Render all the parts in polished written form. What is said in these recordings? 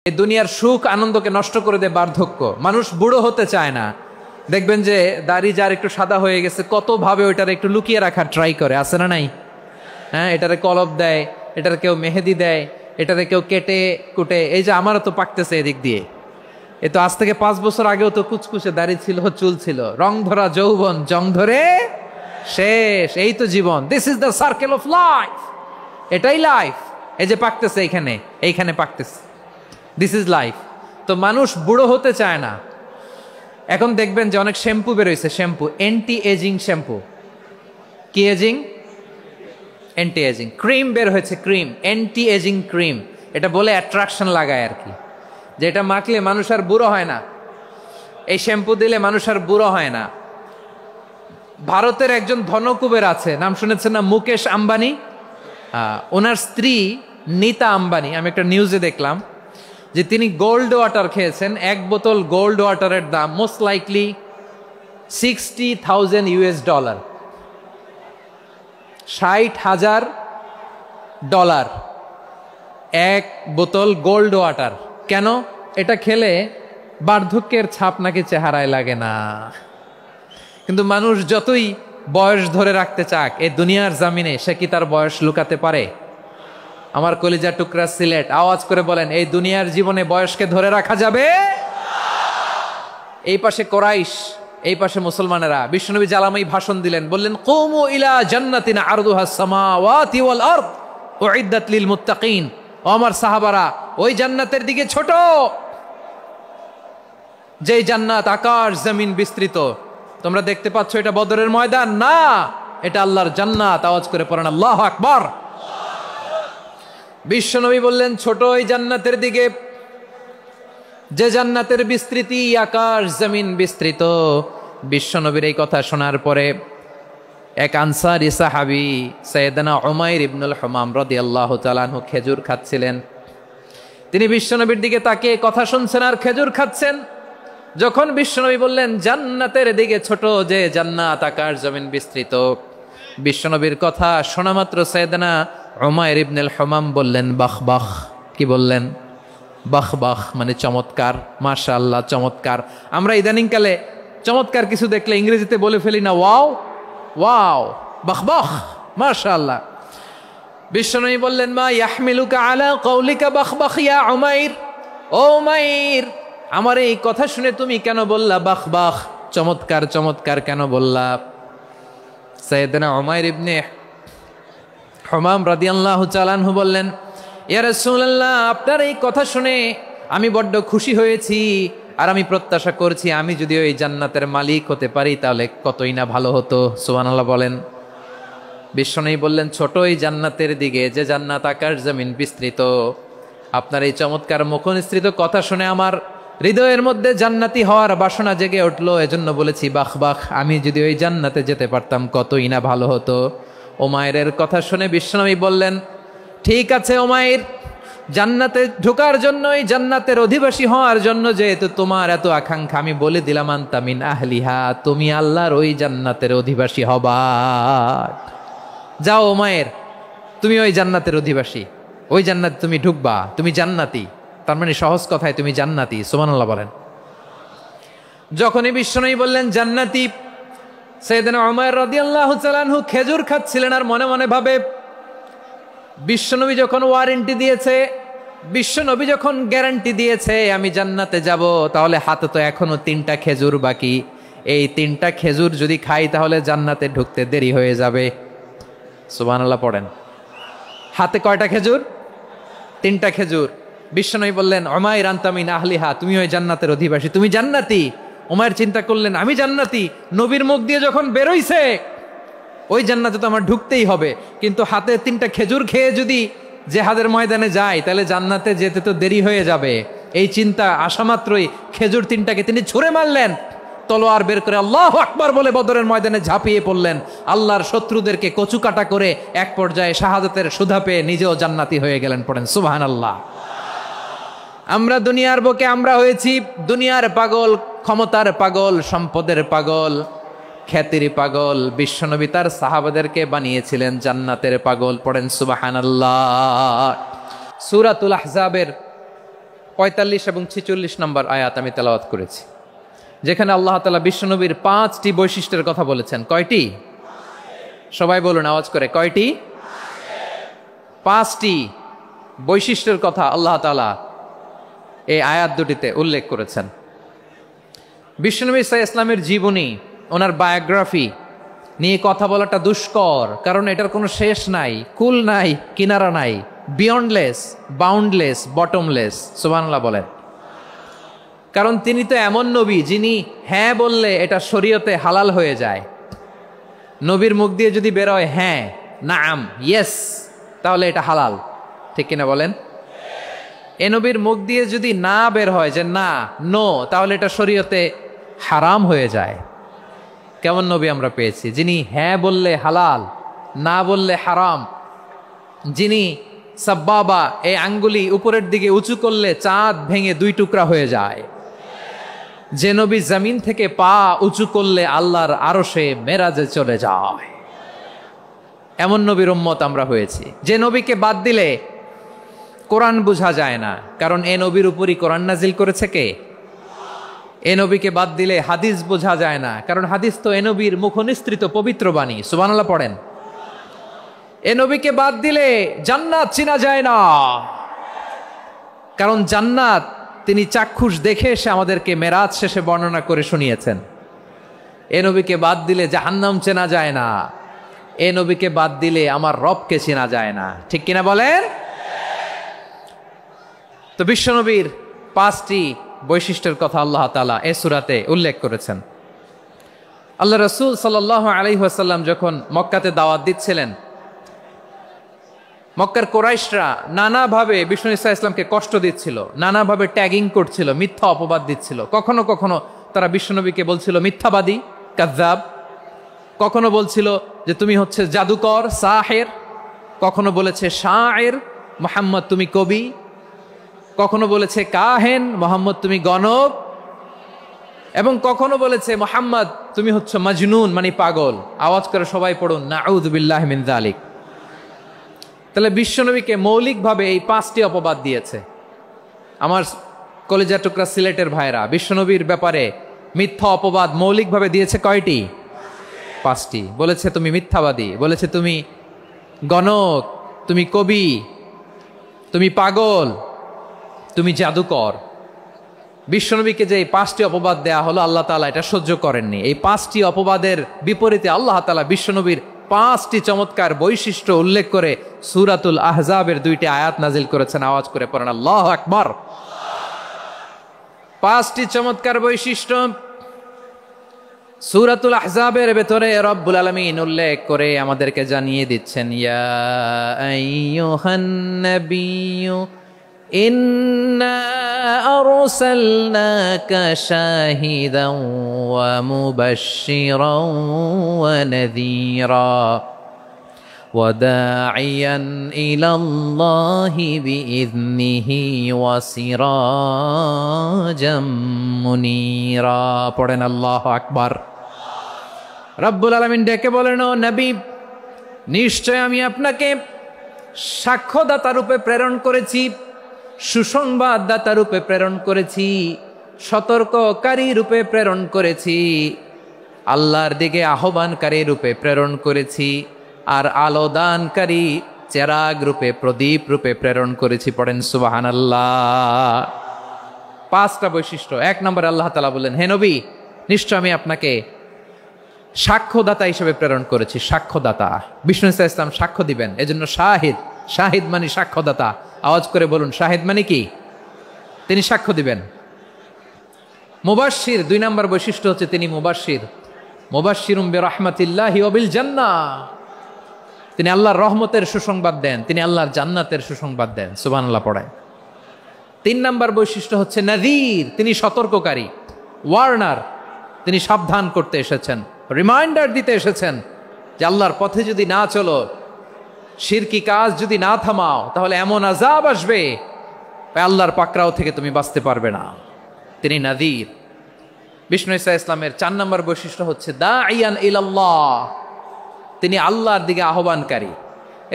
এই দুনিয়ার সুখ আনন্দকে নষ্ট করে দেয় বার্ধক্য। মানুষ বুড়ো হতে চায় না। দেখবেন যে দাড়ি যার একটু সাদা হয়ে গেছে কত ভাবে ওইটারে একটু লুকিয়ে রাখার ট্রাই করে, আছে না নাই? হ্যাঁ, এটারে কলপ দেয়, এটারে কেউ মেহেদি দেয়, এটারে কেউ কেটে কুটে। এই যে আমারও তো পাকতেছে এদিক দিয়ে, এ তো আজ থেকে 5 বছর আগেও তো কুচকুচে দাড়ি ছিল, চুল ছিল, রং ধরা যৌবন জং ধরে শেষ। এই তো জীবন, this is the circle of life. এটাই লাইফ। এই যে পাকতেছে এইখানে পাকতেছে, দিস ইজ লাইফ। তো মানুষ বুড়ো হতে চায় না। এখন দেখবেন যে অনেক শ্যাম্পু বেরোইছে, শ্যাম্পু অ্যান্টি এজিং শ্যাম্পু। কি এজিং? Anti ageing. ক্রিম বের হয়েছে, ক্রিম অ্যান্টি এজিং ক্রিম। এটা বলে অ্যাট্রাকশন লাগায় আর কি, যে এটা মাখলে মানুষ আর বুড়ো হয় না, এই শ্যাম্পু দিলে মানুষ আর বুড়ো হয় না। ভারতের একজন ধনকুবের আছে, নাম শুনেছেন না? মুকেশ আম্বানি। ওনার স্ত্রী নীতা আম্বানি, আমি একটা নিউজে দেখলাম যে তিনি গোল্ড ওয়াটার খেয়েছেন। 1 বোতল গোল্ড ওয়াটারের দাম মোস্ট লাইকলি $60,000 $60,000 1 বোতল গোল্ড ওয়াটার। কেন? এটা খেলে বার্ধক্যের ছাপ নাকি চেহারায় লাগে না। কিন্তু মানুষ যতই বয়স ধরে রাখতে চাক এই দুনিয়ার জামিনে, সে কি তার বয়স লুকাতে পারে? আমার কলিজা টুকরা সিলেট, আওয়াজ করে বলেন, এই দুনিয়ার জীবনে বয়সকে ধরে রাখা যাবে? এই পাশে কোরাইশ, এই পাশে মুসলমানেরা। বিশ্বনবী জালামাই ভাষণ দিলেন, বললেন, কুমু ইলা জান্নাতিন আরদুহাস সামাওয়াতি ওয়াল আরদ উইদ্দাত লিল মুত্তাকিন। ও আমার সাহাবারা, ওই জান্নাতের দিকে ছোট, যে জান্নাত আকাশ জমিন বিস্তৃত। তোমরা দেখতে পাচ্ছ এটা বদরের ময়দান না, এটা আল্লাহর জান্নাত। আওয়াজ করে পড়েন আল্লাহু আকবার। বিশ্বনবী বললেন, ছোট ওই জান্নাতের দিকে, যে জান্নাতের বিস্তৃতি আকাশ জমিন বিস্তৃত। বিশ্বনবীর এই কথা শোনার পরে এক আনসারী সাহাবী সাইয়েদনা উমাইর ইবনুল হুমাম রাদিয়াল্লাহু তাআলা আনহু খেজুর খাচ্ছিলেন। তিনি বিশ্বনবীর দিকে তাকিয়ে কথা শুনছেন আর খেজুর খাচ্ছেন। যখন বিশ্বনবী বললেন জান্নাতের দিকে ছোট, যে জান্নাত আকাশ জমিন বিস্তৃত, বিশ্বনবীর কথা শোনা মাত্র সাইয়েদনা উমাইর ইবনুল হুমাম বললেন বাহ বাহ। কি বললেন? বাহ বাহ, মানে চমৎকার, মাশাআল্লাহ, চমৎকার। আমরা ইদানিংকালে চমৎকার কিছু দেখলে ইংরেজিতে বলে ফেলি না, ওয়াও ওয়াও, বাহ বাহ, মাশাআল্লাহ। বিশ্বনবী বললেন, মা ইয়াহমিলুকা আলা কওলিকা বাহ বাহ ইয়া উমাইর। ও উমাইর, আমার এই কথা শুনে তুমি কেন বললা বাহ বাহ, চমৎকার চমৎকার কেন বললা? সাইয়েদনা উমাইর ইবনে হুমাম রাদিয়াল্লাহু তাআলা আনহু বললেন, ইয়া রাসূলুল্লাহ, আপনার এই কথা শুনে আমি বড্ড খুশি হয়েছি, আর আমি প্রত্যাশা করছি আমি যদি ওই জান্নাতের মালিক হতে পারি তাহলে কতই না ভালো হতো। সুবহানাল্লাহ বলেন। বিশ্বনবী বললেন, ছোট ওই জান্নাতের দিকে, যে জান্নাত আকাশ জমিন বিস্তৃত। আপনার এই চমৎকার মুখনিসৃত কথা শুনে আমার হৃদয়ের মধ্যে জান্নাতি হওয়ার বাসনা জেগে উঠলো, এজন্য বলেছি বাহ বাহ, আমি যদি ওই জান্নাতে যেতে পারতাম কতই না ভালো হতো। উমাইরের কথা শুনে বিশ্বনবী বললেন, ঠিক আছে উমাইর, জান্নাতে ঢোকার জন্য, এই জান্নাতের অধিবাসী হওয়ার জন্য যেহেতু তোমার এত আকাঙ্ক্ষা, আমি বলে দিলাম আনতা মিন আহলিহা, তুমি আল্লাহর ওই জান্নাতের অধিবাসী হবা। যাও উমাইর, তুমি ওই জান্নাতের অধিবাসী, ওই জান্নাতে তুমি ঢুকবা, তুমি জান্নাতি। তার মানে সহজ কথায় তুমি জান্নাতি। সুবহানাল্লাহ বলেন। যখনই বিশ্বনবী বললেন জান্নাতি, সাইয়েদনা উমাইর রাদিয়াল্লাহু তাআলা আনহু খেজুর খাচ্ছিলেন আর মনে মনে ভাবে, বিশ্বনবী যখন ওয়ারেন্টি দিয়েছে, বিশ্বনবী যখন গ্যারান্টি দিয়েছে আমি জান্নাতে যাব, তাহলে হাতে তো এখনো 3টা খেজুর বাকি। এই 3টা খেজুর যদি খাই তাহলে জান্নাতে ঢুকতে দেরি হয়ে যাবে। সুবহানাল্লাহ পড়েন। হাতে কয়টা খেজুর? 3টা খেজুর। বিশ্বনবী বললেন, উমাইর আনতা মিন আহলিহা, তুমি ওই জান্নাতের অধিবাসী, তুমি জান্নাতি। উমাইর চিন্তা করলেন, আমি জান্নাতি, নবীর মুখ দিয়ে যখন বেরোইছে ওই জান্নাতে তো আমার ঢুকতেই হবে, কিন্তু হাতে 3টা খেজুর খেয়ে যদি জিহাদের ময়দানে যাই তাহলে জান্নাতে যেতে তো দেরি হয়ে যাবে। এই চিন্তা আসা মাত্রই খেজুর 3টাকে তিনি ছুঁড়ে মারলেন, তলোয়ার বের করে আল্লাহু আকবার বলে বদরের ময়দানে ঝাঁপিয়ে পড়লেন। আল্লাহর শত্রুদেরকে কচুকাটা করে এক পর্যায়ে শাহাদাতের সুধা পেয়ে নিজেও জান্নাতি হয়ে গেলেন। পড়েন সুবহানাল্লাহ। আমরা দুনিয়ার বুকে আমরা হয়েছি দুনিয়ার পাগল, ক্ষমতার পাগল, সম্পদের পাগল, খ্যাতির পাগল। বিশ্বনবী তার সাহাবাদেরকে বানিয়েছিলেন জান্নাতের পাগল। পড়েন সুবহানাল্লাহ। সূরাতুল আহজাবের 45 এবং 46 নম্বর আয়াত আমি তেলাওয়াত করেছি, যেখানে আল্লাহ তাআলা বিশ্বনবীর 5টি বৈশিষ্ট্যের কথা বলেছেন। কয়টি? সবাই বলুন আওয়াজ করে, কয়টি? 5টি বৈশিষ্ট্যের কথা আল্লাহ তাআলা এই আয়াত দুটিতে উল্লেখ করেছেন। বিশ্বনবী সাল্লাল্লাহু আলাইহি ওয়াসাল্লামের জীবনী, ওনার বায়োগ্রাফি নিয়ে কথা বলাটা দুষ্কর, কারণ এটার কোনো শেষ নাই, কুল নাই, কিনারা নাই, বিয়ন্ডলেস, বাউন্ডলেস, বটমলেস। সুবহানাল্লাহ বলেন। কারণ তিনি তো এমন নবী যিনি হ্যাঁ বললে এটা শরীয়তে হালাল হয়ে যায়। নবীর মুখ দিয়ে যদি বেরোয় হ্যাঁ, নাম, ইয়েস, তাহলে এটা হালাল, ঠিক কিনা বলেন? এ নবীর মুখ দিয়ে যদি না বের হয় যে না, নো, তাহলে এটা শরীয়তে হারাম হয়ে যায়। কেমন নবী আমরা পেয়েছি, যিনি হ্যাঁ বললে হালাল, না বললে হারাম, যিনি সাব্বাবা, এই আঙ্গুলি উপরের দিকে উঁচু করলে চাঁদ ভেঙে 2 টুকরা হয়ে যায়, যে নবী জমিন থেকে পা উঁচু করলে আল্লাহর আরশে মেরাজে চলে যায়, এমন নবীর উম্মত আমরা হয়েছি। যে নবীকে বাদ দিলে কোরআন বোঝা যায় না, কারণ এ নবীর উপরই কোরআন নাজিল করেছে কে? এ নবীকে বাদ দিলে হাদিস বোঝা যায় না, কারণ হাদিস তো এ নবীর মুখনিসৃত পবিত্র বাণী। সুবহানাল্লাহ পড়েন। এ নবীকে বাদ দিলে জান্নাত চিনা যায় না, কারণ জান্নাত তিনি চাক্ষুষ দেখে এসে আমাদেরকে মেরাজ শেষে বর্ণনা করে শুনিয়েছেন। এ নবীকে বাদ দিলে জাহান্নাম চেনা যায় না, এ নবীকে বাদ দিলে আমার রবকে চেনা যায় না, ঠিক কিনা বলেন? তো বিশ্বনবীর 5টি বৈশিষ্ট্যের কথা আল্লাহ তাআলা এই সূরাতে উল্লেখ করেছেন। আল্লাহ রাসূল সাল্লাল্লাহু আলাইহি ওয়াসাল্লাম যখন মক্কাতে দাওয়াত দিচ্ছিলেন, মক্কার কুরাইশরা নানাভাবে বিষ্ণু ঈসা ইসলামকে কষ্ট দিচ্ছিল, নানাভাবে ট্যাগিং করছিল, মিথ্যা অপবাদ দিচ্ছিল। কখনো কখনো তারা বিশ্বনবীকে বলছিল মিথ্যাবাদী, কাযযাব। কখনো বলছিল যে তুমি হচ্ছে জাদুকর, সাহের। কখনো বলেছে শায়ের, মুহাম্মদ তুমি কবি। কখনো বলেছে কাহেন, মুহাম্মদ তুমি গণক। এবং কখনো বলেছে মুহাম্মদ তুমি হচ্ছে মাজনুন, মানে পাগল। আওয়াজ করে সবাই পড়ুন নাউযু বিল্লাহি মিন যালিক। তাহলে বিশ্বনবীকে মৌলিকভাবে এই 5টি অপবাদ দিয়েছে। আমার কলেজা টুকরা সিলেটের ভাইরা, বিশ্বনবীর ব্যাপারে মিথ্যা অপবাদ মৌলিকভাবে দিয়েছে কয়টি? 5টি। বলেছে তুমি মিথ্যাবাদী, বলেছে তুমি গণক, তুমি কবি, তুমি পাগল, তুমি জাদুকর। বিশ্বনবীকে যে এই 5টি অপবাদ দেয়া হলো, আল্লাহ তাআলা এটা সহ্য করেননি। এই 5টি অপবাদের বিপরীতে আল্লাহ তাআলা বিশ্বনবীর 5টি চমৎকার বৈশিষ্ট্য উল্লেখ করে সূরাতুল আহজাবের 2টি আয়াত নাজিল করেছেন। আওয়াজ করে পড়েন আল্লাহু আকবার। 5টি চমৎকার বৈশিষ্ট্য সূরাতুল আহজাবের ভেতরে রব্বুল আলামিন উল্লেখ করে আমাদেরকে জানিয়ে দিচ্ছেন, ইয়া আইয়ুহান নাবিয়্যু ইন্না আরসালনাকা শাহিদান ওয়া মুবাশশিরান ওয়া নাযীরা ওয়া দাঈয়ান ইলাল্লাহি বিইযনিহি ওয়া সিরাজাম মুনীরা। পড়েন আল্লাহু আকবার। রব্বুল আলামিন ডেকে বলেন, ও নবী, নিশ্চয় আমি আপনাকে সাক্ষ্যদাতা রূপে প্রেরণ করেছি, সুসংবাদদাতা রূপে প্রেরণ করেছি, সতর্ককারী রূপে প্রেরণ করেছি, আল্লাহর দিকে আহ্বানকারী রূপে প্রেরণ করেছি, আর আলোদানকারী চেরাগ রূপে, প্রদীপ রূপে প্রেরণ করেছি। পড়েন সুবহানাল্লাহ। 5টা বৈশিষ্ট্য। 1 নম্বরে আল্লাহ তাআলা বললেন, হে নবী, নিশ্চয় আমি আপনাকে সাক্ষ্যদাতা হিসেবে প্রেরণ করেছি। সাক্ষ্যদাতা, বিষ্ণু ঈসা ইসলাম সাক্ষ্য দিবেন, এজন্য শাহিদ। শাহিদ মানে সাক্ষ্যদাতা। আওয়াজ করে বলুন, শাহিদ মানে কি? তিনি সাক্ষ্য দিবেন। মুবাশশির, 2 নম্বর বৈশিষ্ট্য হচ্ছে তিনি মুবাশশির। মুবাশশিরুম বিরাহমাতিল্লাহি ওয়া বিল জান্নাহ। তিনি আল্লাহর রহমতের সুসংবাদ দেন, তিনি আল্লাহর জান্নাতের সুসংবাদ দেন। সুবহানাল্লাহ পড়েন। 3 নম্বর বৈশিষ্ট্য হচ্ছে নাযীর, তিনি সতর্ককারী, ওয়ার্নার। তিনি সাবধান করতে এসেছেন, রিমাইন্ডার দিতে এসেছেন যে আল্লাহর পথে যদি না চলো, শিরকি কাজ যদি না থামাও, তাহলে এমন আযাব আসবে আল্লাহর পাকড়াও থেকে তুমি বাঁচতে পারবে না। তিনি নাযীর। বিষ্ণু ঈসা ইসলামের 4 নম্বর বৈশিষ্ট্য হচ্ছে দাঈয়ান ইলাল্লাহ, তিনি আল্লাহর দিকে আহ্বানকারী।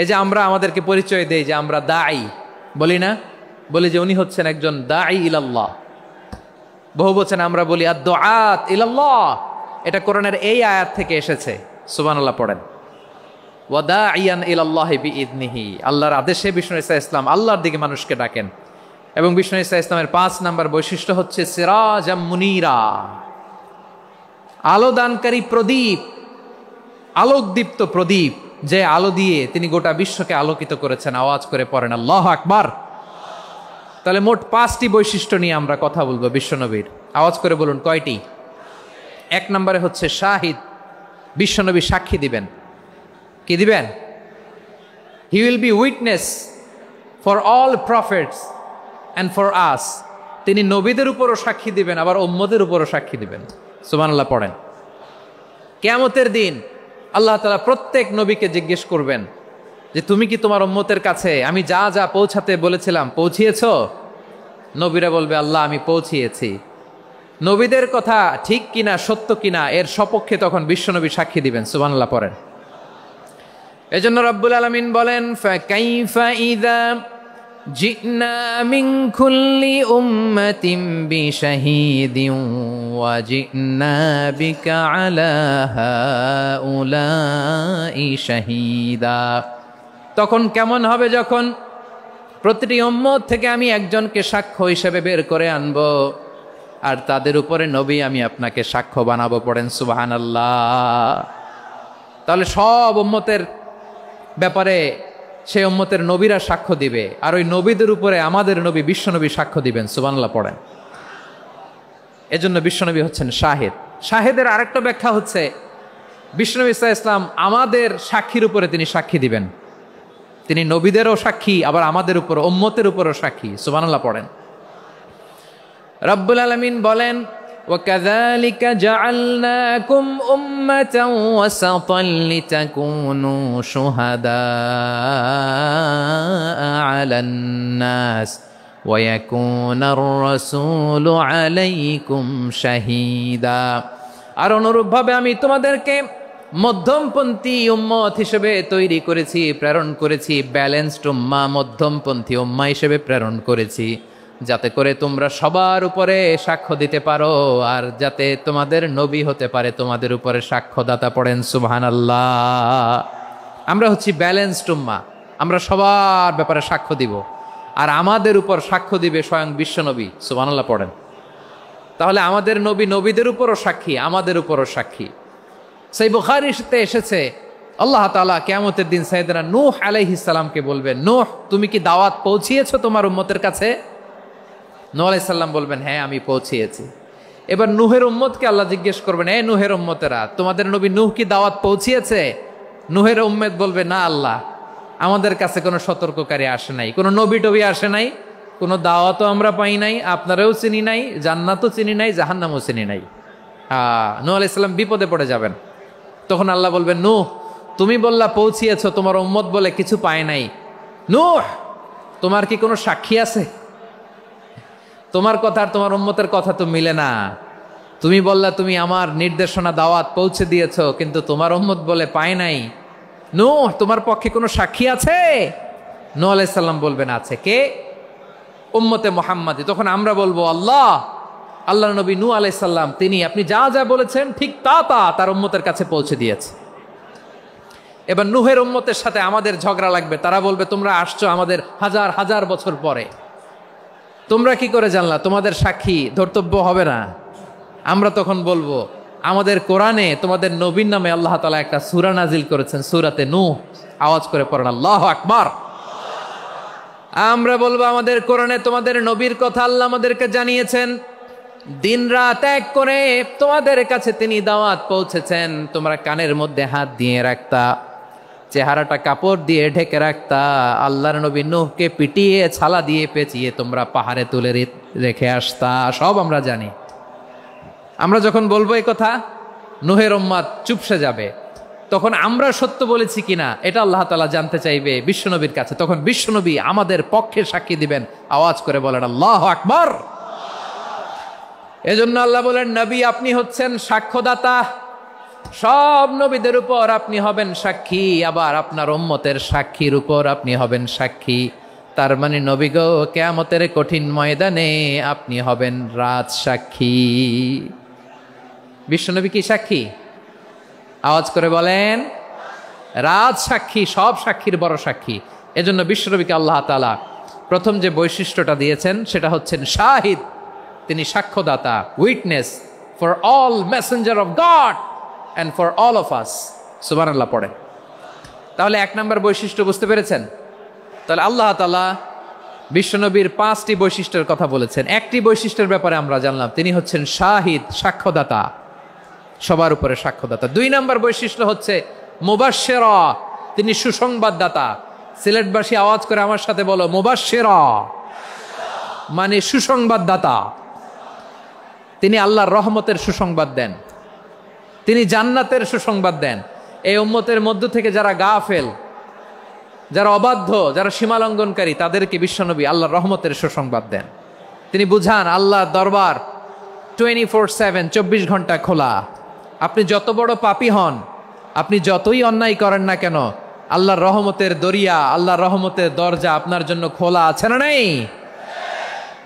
এই যে আমরা আমাদেরকে পরিচয় দেই যে আমরা দাঈ, বলি না বলি যে উনি হচ্ছেন একজন দাঈ ইলাল্লাহ। বহু বচনে আমরা বলি আদ-দুআত ইলাল্লাহ, এটা কোরআনের এই আয়াত থেকে এসেছে। সুবহানাল্লাহ পড়েন। ওয়া দাঈয়ান ইলাল্লাহি বিইذনিহি, আল্লাহর আদেশে বিষ্ণু ঈসা ইসলাম আল্লাহর দিকে মানুষকে ডাকেন। এবং বিষ্ণু ঈসা ইসলামের 5 নাম্বার বৈশিষ্ট্য হচ্ছে সিরাজাম মুনীরা, আলোদানকারী প্রদীপ, আলোকদীপ্ত প্রদীপ, যে আলো দিয়ে তিনি গোটা বিশ্বকে আলোকিত করেছেন। আওয়াজ করে পড়েন আল্লাহু আকবার। তাহলে মোট 5টি বৈশিষ্ট্য নিয়ে আমরা কথা বলবো বিশ্বনবীর। আওয়াজ করে বলুন কয়টি? 1 নম্বরে হচ্ছে শাহিদ, বিশ্বনবী সাক্ষী দিবেন। কি দিবেন? He will be witness for all prophets and for us. তিনি নবীদের উপরও সাক্ষী দিবেন, আবার উম্মতের উপরও সাক্ষী দিবেন। সুবহানাল্লাহ পড়েন। কিয়ামতের দিন আল্লাহ তাআলা প্রত্যেক নবীকে জিজ্ঞেস করবেন যে তুমি কি তোমার উম্মতের কাছে আমি যা যা পৌঁছাতে বলেছিলাম পৌঁছিয়েছো? নবীরা বলবে আল্লাহ আমি পৌঁছিয়েছি। নবীদের কথা ঠিক কিনা, সত্য কিনা, এর সপক্ষে তখন বিশ্বনবী সাক্ষী দিবেন। সুবহানাল্লাহ পড়েন। এজন্য রব্বুল আলামিন বলেন ফাকাইফা ইযা জিনা মিন কুল্লি উম্মাতিন বিশাহীদিন ওয়া জিনা বিকা আলা হাউলাই শাহীদা। তখন কেমন হবে যখন প্রতিটি উম্মত থেকে আমি একজনকে সাক্ষ্য হিসেবে বের করে আনবো, আর তাদের উপরে নবী আমি আপনাকে সাক্ষ্য বানাবো। পড়েন সুবহানাল্লাহ। তাহলে সব উম্মতের ব্যাপারে সেই উম্মতের নবীরা সাক্ষ্য দিবে, আর ওই নবীদের উপরে আমাদের নবী বিশ্বনবী সাক্ষ্য দিবেন। সুবহানাল্লাহ পড়েন। এজন্য বিশ্বনবী হচ্ছেন শাহেদ। শাহেদের আরেকটা ব্যাখ্যা হচ্ছে বিশ্বনবী সাল্লাল্লাহু আলাইহি ওয়াসাল্লাম আমাদের সাক্ষীর উপরে তিনি সাক্ষী দিবেন। তিনি নবীদেরও সাক্ষী, আবার আমাদের উপর উম্মতের উপরও সাক্ষী। সুবহানাল্লাহ পড়েন। রব্বুল আলামিন বলেন وَكَذَلِكَ جَعَلْنَاكُمْ أُمَّةً وَسَطًا لِتَكُونُوا شُهَدَاءَ عَلَى النَّاسِ وَيَكُونَ الرَّسُولُ عَلَيْكُمْ شَهِيدًا। আর অনুরূপভাবে আমি তোমাদেরকে মধ্যমপন্থী উম্মত হিসেবে তৈরি করেছি, প্রেরণ করেছি। ব্যালেন্সড উম্মাহ, মধ্যমপন্থী উম্মাহ হিসেবে প্রেরণ করেছি, যাতে করে তোমরা সবার উপরে সাক্ষ্য দিতে পারো, আর যাতে তোমাদের নবী হতে পারে তোমাদের উপরে সাক্ষ্যদাতা। পড়েন সুবহানাল্লাহ। আমরা হচ্ছি ব্যালেন্সড উম্মাহ, আমরা সবার ব্যাপারে সাক্ষ্য দিব, আর আমাদের উপর সাক্ষ্য দিবে স্বয়ং বিশ্বনবী। সুবহানাল্লাহ পড়েন। তাহলে আমাদের নবী নবীদের উপরও সাক্ষী, আমাদের উপরও সাক্ষী। সেই বুখারীতে এসেছে আল্লাহ তাআলা কিয়ামতের দিন সাইয়েদনা নূহ আলাইহিস সালামকে বলবেন, নূহ তুমি কি দাওয়াত পৌঁছিয়েছো তোমার উম্মতের কাছে? নূহ আলাইহিস সালাম বলবেন হ্যাঁ আমি পৌঁছিয়েছি। এবার নূহের উম্মতকে আল্লাহ জিজ্ঞেস করবেন, এ নূহের উম্মতেরা তোমাদের নবী নূহ কি দাওয়াত পৌঁছিয়েছে? নূহের উম্মত বলবে না আল্লাহ, আমাদের কাছে কোনো সতর্ককারী আসে নাই, কোনো নবী টবি আসে নাই, কোনো দাওয়াতও আমরা পাই নাই, আপনারাও চিনি নাই, জান্নাতও চিনি নাই, জাহান্নামও চিনি নাই। নূহ আলাইহিস সালাম বিপদে পড়ে যাবেন। তখন আল্লাহ বলবেন নূহ তুমি বললা পৌঁছিয়েছো, তোমার উম্মত বলে কিছু পায় নাই। নূহ তোমার কি কোনো সাক্ষী আছে? তোমার কথা আর তোমার উম্মতের কথা তো মিলে না। তুমি বললা তুমি আমার নির্দেশনা দাওয়াত পৌঁছে দিয়েছো, কিন্তু তোমার উম্মত বলে পায় নাই। নূহ তোমার পক্ষে কোনো সাক্ষী আছে? নূহ আলাইহিস সালাম বলবেন আছে। কে? উম্মতে মুহাম্মাদি। তখন আমরা বলবো আল্লাহ, আল্লাহর নবী নূহ আলাইহিস সালাম তিনি আপনি যা যা বলেছেন ঠিক তা তার উম্মতের কাছে পৌঁছে দিয়েছে। এবার নূহের উম্মতের সাথে আমাদের ঝগড়া লাগবে। তারা বলবে তোমরা আসছো আমাদের হাজার হাজার বছর পরে, তোমরা কি করে জানলা? তোমাদের সাক্ষী ধর্তব্য হবে না? আমরা তখন বলবো আমাদের কোরআনে তোমাদের নবীর নামে আল্লাহ তাআলা একটা সূরা নাজিল করেছেন, সূরাতে নূহ। আওয়াজ করে পড়েন আল্লাহু আকবার। আমরা বলবো আমাদের কোরআনে তোমাদের নবীর কথা আল্লাহ আমাদেরকে জানিয়েছেন, দিন রাত এক করে তোমাদের কাছে তিনি দাওয়াত পৌঁছেছেন। তোমরা কানের মধ্যে হাত দিয়ে রাখতা, চেহারাটা কাপড় দিয়ে ঢেকে রাখতা, আল্লাহর নবী নূহকে পিটিয়ে ছালা দিয়ে পেঁচিয়ে তোমরা পাহাড়ে তুলে রেখে আসতা। সব আমরা জানি। আমরা যখন বলবো এই কথা, নূহের উম্মত চুপসে যাবে। তখন আমরা সত্য বলেছি কিনা এটা আল্লাহ তাআলা জানতে চাইবে বিশ্বনবীর কাছে। তখন বিশ্বনবী আমাদের পক্ষে সাক্ষী দিবেন। আওয়াজ করে বলেন আল্লাহু আকবার। এজন্য আল্লাহ বলেন নবী আপনি হচ্ছেন সাক্ষ্যদাতা, সব নবীদের উপর আপনি হবেন সাক্ষী, আবার আপনার উম্মতের সাক্ষীর উপর আপনি হবেন সাক্ষী। তার মানে নবী গো, কিয়ামতের কঠিন ময়দানে আপনি হবেন রাজ সাক্ষী। বিশ্বনবী কি সাক্ষী? আওয়াজ করে বলেন, রাজ সাক্ষী, সব সাক্ষীর বড় সাক্ষী। এজন্য বিশ্বনবীকে আল্লাহ তাআলা প্রথম যে বৈশিষ্ট্যটা দিয়েছেন সেটা হচ্ছেন শাহিদ। তিনি সাক্ষ্যদাতা, witness for all messenger of God and for all of us. সুবহানাল্লাহ পড়ে। তাহলে এক নম্বর বৈশিষ্ট্য বুঝতে পেরেছেন? তাহলে আল্লাহ তাআলা বিশ্বনবীর 5টি বৈশিষ্ট্যের কথা বলেছেন। একটি বৈশিষ্ট্যের ব্যাপারে আমরা জানলাম, তিনি হচ্ছেন শাহিদ, সাক্ষ্যদাতা, সবার উপরে সাক্ষ্যদাতা। 2 নম্বর বৈশিষ্ট্য হচ্ছে মুবাশশিরা, তিনি সুসংবাদদাতা। সিলেটবাসী আওয়াজ করে আমার সাথে বলো, মুবাশশিরা মানে সুসংবাদদাতা। তিনি আল্লাহর রহমতের সুসংবাদ দেন, তিনি জান্নাতের সুসংবাদ দেন। এই উম্মতের মধ্য থেকে যারা গাফেল, যারা অবাধ্য, যারা সীমালঙ্ঘনকারী, তাদেরকে বিশ্বনবী আল্লাহর রহমতের সুসংবাদ দেন। তিনি বুঝান আল্লাহর দরবার 24/7, 24 ঘন্টা খোলা। আপনি যত বড় পাপী হন, আপনি যতই অন্যায় করেন না কেন, আল্লাহর রহমতের দরিয়া, আল্লাহর রহমতের দরজা আপনার জন্য খোলা আছে না নেই?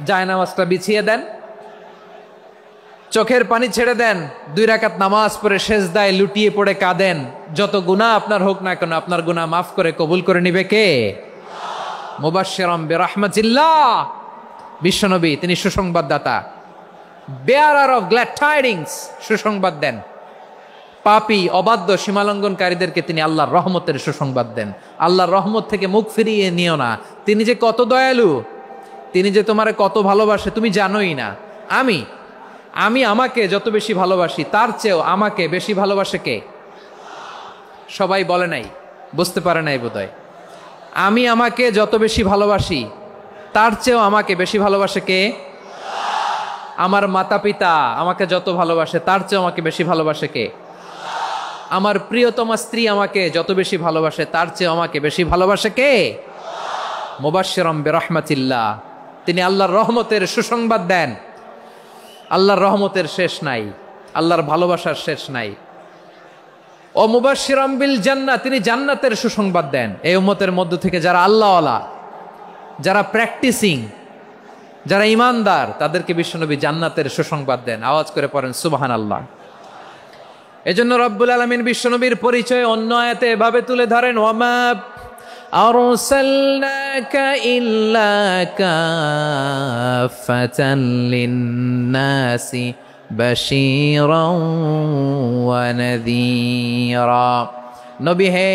জায়নামাজটা বিছিয়ে দেন, চোখের পানি ছেড়ে দেন, 2 রাকাত নামাজ পড়ে সেজদায় লুটিয়ে পড়ে কাঁদেন। যত গুনাহ আপনার হোক না কেন, আপনার গুনাহ মাফ করে কবুল করে নিবে কে? মুবাশশিরাম বিরাহমাতিল্লাহ। বিশ্বনবী তিনি সুসংবাদদাতা, বেয়ারার অফ গ্ল্যাড টাইডিংস, সুসংবাদ দেন। পাপী, অবাধ্য, সীমালঙ্ঘনকারীদেরকে তিনি আল্লাহর রহমতের সুসংবাদ দেন। আল্লাহর রহমত থেকে মুখ ফিরিয়ে নিও না। তিনি যে কত দয়ালু, তিনি যে তোমারে কত ভালোবাসে তুমি জানোই না। আমি আমাকে যত বেশি ভালোবাসি, তার চেয়েও আমাকে বেশি ভালোবাসে কে? সবাই বলে নাই, বুঝতে পারে নাই বোধহয়। আমি আমাকে যত বেশি ভালোবাসি, তার চেয়েও আমাকে বেশি ভালোবাসে কে? আমার মাতা পিতা আমাকে যত ভালোবাসে, তার চেয়েও আমাকে বেশি ভালোবাসে কে? আমার প্রিয়তমা স্ত্রী আমাকে যত বেশি ভালোবাসে, তার চেয়েও আমাকে বেশি ভালোবাসে কে? মুবাশশিরাম বিরাহমাতিল্লাহ, তিনি আল্লাহর রহমতের সুসংবাদ দেন। আল্লাহর রহমতের শেষ নাই, আল্লাহর ভালোবাসার শেষ নাই। ও মুবাশশিরাম বিল জান্নাহ, তিনি জান্নাতের সুসংবাদ দেন। এই উম্মতের মধ্য থেকে যারা আল্লাহওয়ালা, যারা প্র্যাকটিসিং, যারা ইমানদার, তাদেরকে বিশ্বনবী জান্নাতের সুসংবাদ দেন। আওয়াজ করে পড়েন সুবহানাল্লাহ। এজন্য রব্বুল আলামিন বিশ্বনবীর পরিচয় অন্য আয়াতে এভাবে তুলে ধরেন, ওয়ামা আরসালনাকা ইল্লা কাফাতান লিন্নাসি বাশীরাও ওয়া নাযীরা। নবী হে,